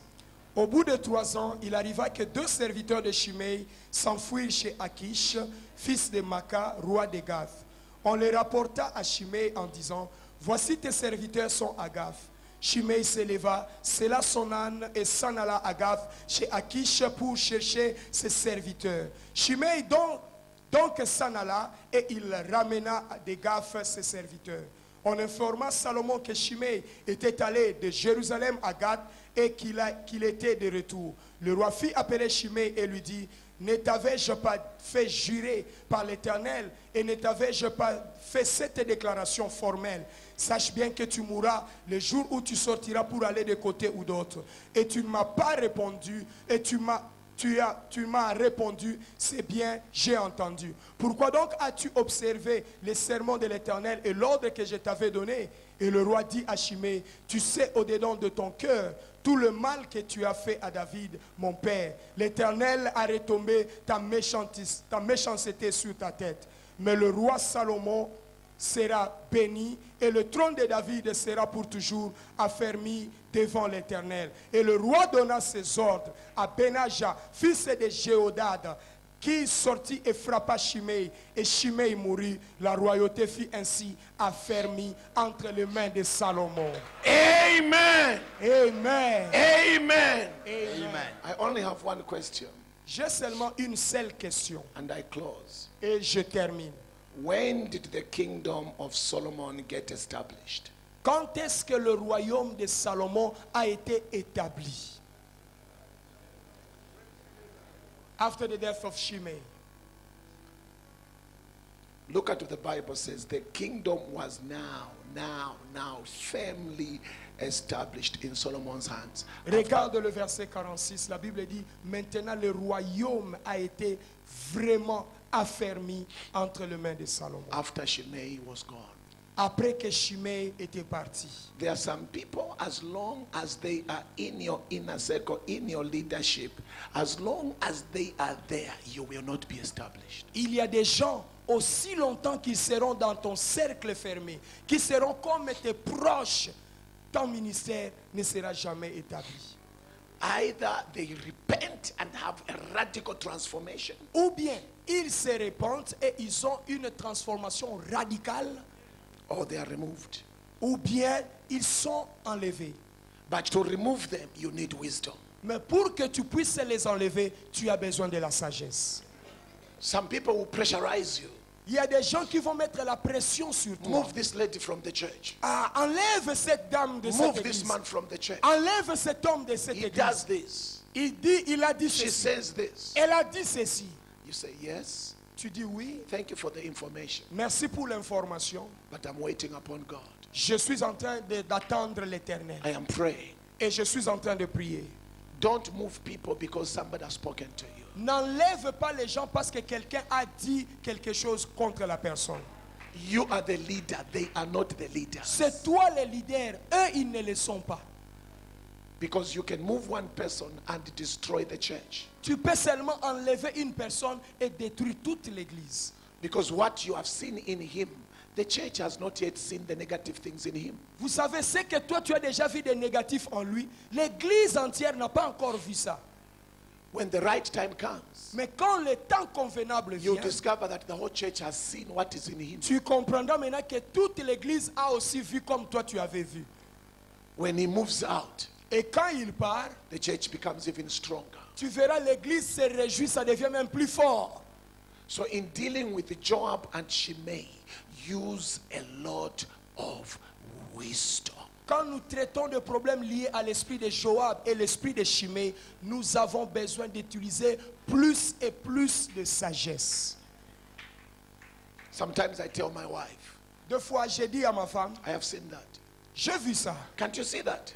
Au bout de 3 ans, il arriva que 2 serviteurs de Shimei s'enfuirent chez Akish, fils de Maca, roi de Gath. On les rapporta à Shimei en disant: voici tes serviteurs sont à Gath. Shimei se leva, sella son âne et s'en alla à Gath chez Akish pour chercher ses serviteurs. Shimei donc s'en alla et il ramena de Gath ses serviteurs. On informa Salomon que Shimei était allé de Jérusalem à Gath et qu'il était de retour. Le roi fit appeler Shimei et lui dit: ne t'avais-je pas fait jurer par l'Éternel et ne t'avais-je pas fait cette déclaration formelle? Sache bien que tu mourras le jour où tu sortiras pour aller de côté ou d'autre. Et tu ne m'as pas répondu et tu m'as répondu: c'est bien, j'ai entendu. Pourquoi donc as-tu observé les sermons de l'Éternel et l'ordre que je t'avais donné? Et le roi dit à Shimei: tu sais au-dedans de ton cœur tout le mal que tu as fait à David, mon père. L'Éternel a retombé ta méchanceté sur ta tête. Mais le roi Salomon sera béni et le trône de David sera pour toujours affermi devant l'Éternel. Et le roi donna ses ordres à Benaja, fils de Jéhadad, qui sortit et frappa Shimei, et Shimei mourut. La royauté fut ainsi affermie entre les mains de Salomon. Amen. Amen. Amen. Amen. I only have one question J'ai seulement une seule question and I close. et je termine. When did the kingdom of Solomon get established? Quand est-ce que le royaume de Salomon a été établi? After the death of Shimei. Look at what the Bible says. The kingdom was now firmly established in Solomon's hands. Regarde le verset 46. La Bible dit, maintenant le royaume a été vraiment affermi entre les mains de Salomon. After Shimei was gone. Après que Shimei était parti. There are some people, as long as they are in your inner circle, in your leadership, as long as they are there, you will not be established. Il y a des gens, aussi longtemps qu'ils seront dans ton cercle fermé, qui seront comme tes proches, ton ministère ne sera jamais établi. Either they repent and have a radical transformation, Ou bien, ils se répandent et ils ont une transformation radicale, or they are removed. ou bien ils sont enlevés. But to remove them, you need wisdom. Mais pour que tu puisses les enlever, tu as besoin de la sagesse. Some people will pressurize you. Il y a des gens qui vont mettre la pression sur toi. Move this lady from the church. Ah, enlève cette dame de cette Move this église. man from the church. Enlève cet homme de cette He does église. this. Il a dit She ceci. says this. Elle a dit ceci. You say, yes, Tu dis oui. thank you for the information, Merci pour l'information. but I'm waiting upon God. Je suis en train d'attendre l'Éternel. I am praying. Et je suis en train de prier. Don't move people because somebody has spoken to you. N'enlève pas les gens parce que quelqu'un a dit quelque chose contre la personne. You are the leader. They are not the leaders. C'est toi le leader. Eux, ils ne le sont pas. Because you can move one person and destroy the church. Tu peux seulement enlever une personne et détruire toute l'église. Because what you have seen in him, the church has not yet seen the negative things in him. Vous savez, ce que toi tu as déjà vu de négatif en lui, l'église entière n'a pas encore vu ça. When the right time comes, Mais quand le temps convenable you vient, discover that the whole church has seen what is in him. tu comprendras maintenant que toute l'église a aussi vu comme toi tu avais vu. When he moves out, Et quand il part, the church becomes even stronger. tu verras l'église se réjouit, ça devient même plus fort. So in dealing with Joab and Shimei, use a lot of wisdom. Quand nous traitons de problèmes liés à l'esprit de Joab et l'esprit de Shimei, nous avons besoin d'utiliser plus et plus de sagesse. Sometimes I tell my wife, Deux fois, j'ai dit à ma femme, I have seen that. j'ai vu ça. Can't you see that?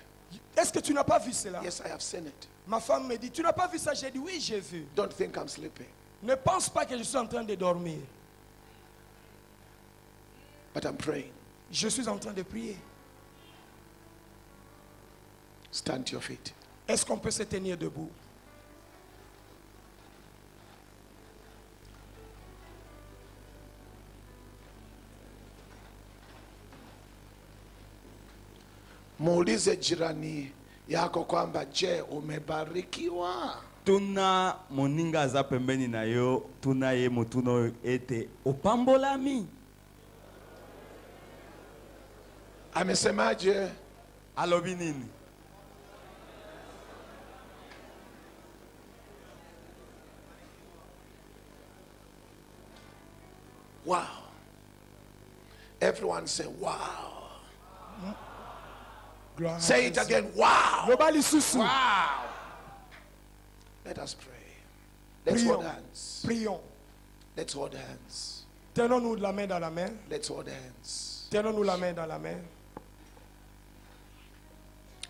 Est-ce que tu n'as pas vu cela? Yes, I have seen it. Ma femme me dit, tu n'as pas vu ça? J'ai dit, oui, j'ai vu. Don't think I'm sleeping. Ne pense pas que je suis en train de dormir. But I'm praying. Je suis en train de prier. Stand to your feet. Est-ce qu'on peut se tenir debout? Muulize jirani yako kwamba je, umebarikiwa? Tuna moninga za pembeni na yo, tuna ye mutuno ete opambolami. Amesemaje? Alobi nini? Wow. Everyone say wow. Gloire Say à it Jésus. again. Wow. Global Isusu. Wow. Let us pray. Let's hold Prions. hands. Prions. Let's hold hands. Tenons-nous la main dans la main. Let's hold hands. Tenons-nous la main dans la main.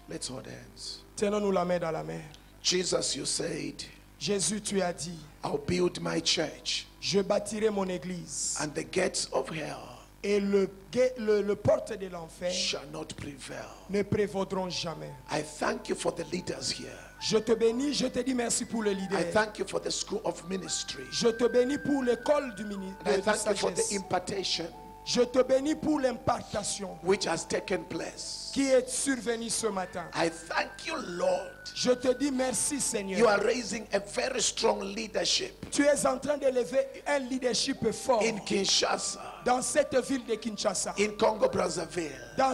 Let's hold hands. Tenons-nous la main dans la main. Jesus, you said, Jésus, tu as dit, I'll build my church, je bâtirai mon église and the gates of hell et le porte de l'enfer shall not prevail. ne prévaudront jamais. I thank you for the leaders here. Je te bénis, je te dis merci pour le I leader. thank you for the school of ministry. Je te bénis pour l'école du And I ministère de thank you for the sagesse. impartation. Je te bénis pour l'impartation which has taken place. qui est survenue ce matin. I thank you, Lord. Je te dis merci, You Seigneur. are raising a very strong leadership Tu es en train d'élever un leadership fort in Kinshasa, dans cette ville de Kinshasa, in Congo Brazzaville, dans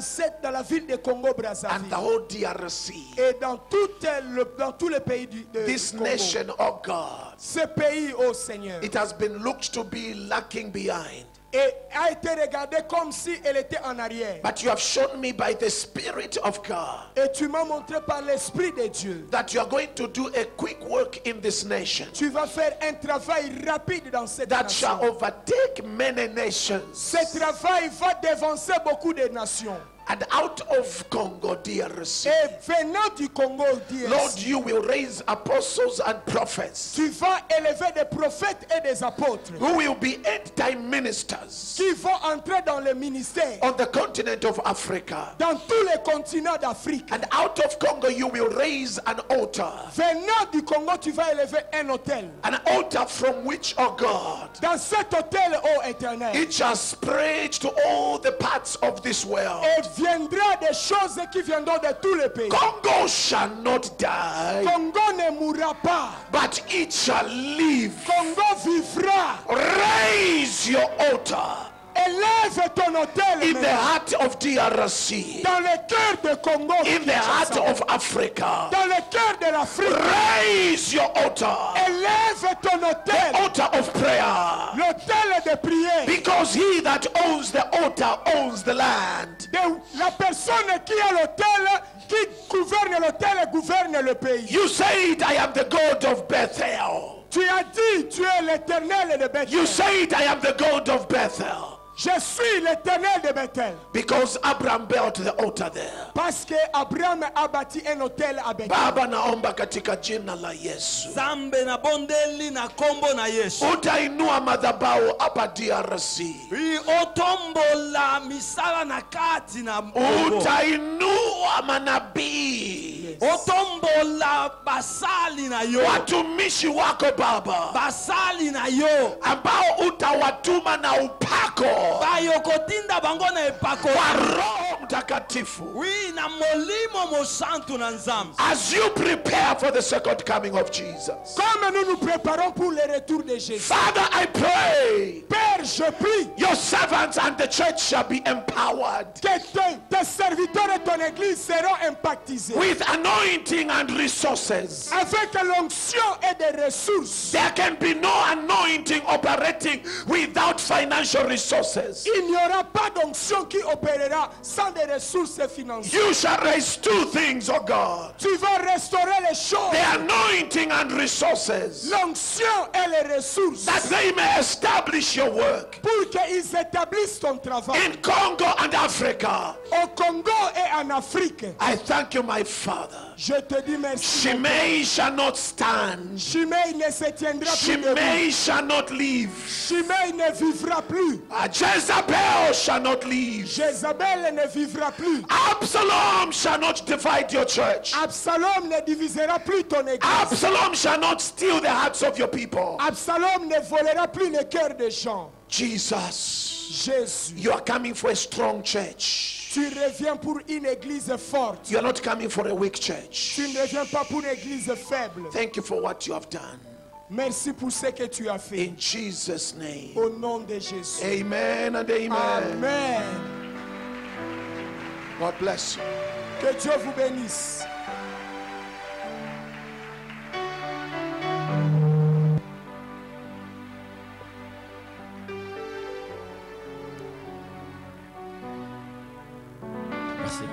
la ville de and the Congo-Brazzaville whole DRC. et dans tous les pays de This Congo. nation, oh God, Ce pays, oh Seigneur, it has been looked to be lacking behind. et a été regardé comme si elle était en arrière. But you have shown me by the Spirit of God Et tu m'as montré par l'Esprit de Dieu. that you are going to do a quick work in this nation Tu vas faire un travail rapide dans cette that nation. shall overtake many nations. Ce travail va devancer beaucoup de nations. And out of Congo, DRC, Et venant du Congo, Lord, DRC, you will raise apostles and prophets tu vas élever des prophètes et des apôtres who will be end-time ministers qui vont entrer dans le ministère on the continent of Africa. dans tous les continents d'Afrique. And out of Congo, you will raise an altar. Venant du Congo, tu vas élever un hôtel. An altar from which, oh God, Dans cet hôtel, ô Éternel, it shall spread to all the parts of this world. et viendra des choses qui viendront de tous les pays. Congo shall not die, Congo ne mourra pas. but it shall live. Congo vivra. Raise your altar Élève ton hôtel in the maintenant. heart of DRC, Dans le cœur de Congo, in the heart Kinshasa. of Africa. Dans le cœur de l'Afrique. Raise your altar, Élève ton hôtel. altar of prayer, L'hôtel de prière. because he that owns the altar owns the land. De la personne qui a l'hôtel, qui gouverne l'hôtel, gouverne le pays. You said, I am the God of Bethel. Tu as dit, tu es l'éternel de Bethel. You said, I am the God of Bethel. Je suis l'éternel de Bethel. Because Abraham built the altar there. Parce que Abraham a bâti un hôtel à Bethel. Baba naomba katika jina la Yesu, Zambe na bondeli na kombo na Yesu. utainua madhabahu hapa DRC. Otombola misala na kati na Kongo. Utainua manabii, Otombola basali na yo. watumishi wako Baba, Basali na yo. ambao utawatuma na upako Bayokotinda bango na epako. kwa Roho Mtakatifu, Oui, na molimo mosantu na nzambe. as you prepare for the second coming of Jesus. Comme nous nous préparons pour le retour de Jésus. Father, I pray Père, je prie your servants and the church shall be empowered que tes serviteurs et ton église seront impactisés with anointing and resources. avec l'onction et des ressources. There can be no anointing operating without financial resources. Il n'y aura pas d'onction qui opérera sans des ressources financières. You shall raise two things, oh God: Tu vas restaurer les choses, the anointing and resources, l'onction et les ressources, that they may establish your work pour qu'ils établissent ton travail in Congo and Africa. au Congo et en Afrique. I thank you, my Father. Je te dis merci. Shimei shall not stand. Shimei ne se tiendra plus debout. Shimei shall not live. Shimei ne vivra plus. Jezebel shall not live. Jézabel ne vivra plus. Absalom shall not divide your church. Absalom ne divisera plus ton église. Absalom shall not steal the hearts of your people. Absalom ne volera plus le cœur des gens. Jesus, Jésus, you are coming for a strong church. tu reviens pour une église forte. You are not coming for a weak church. Tu ne reviens pas pour une église faible. Thank you for what you have done. Merci pour ce que tu as fait. In Jesus' name. Au nom de Jésus. Amen and amen. Amen. God bless you. Que Dieu vous bénisse. Merci.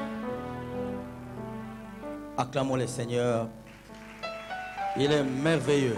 Acclamons le Seigneur. Il est merveilleux.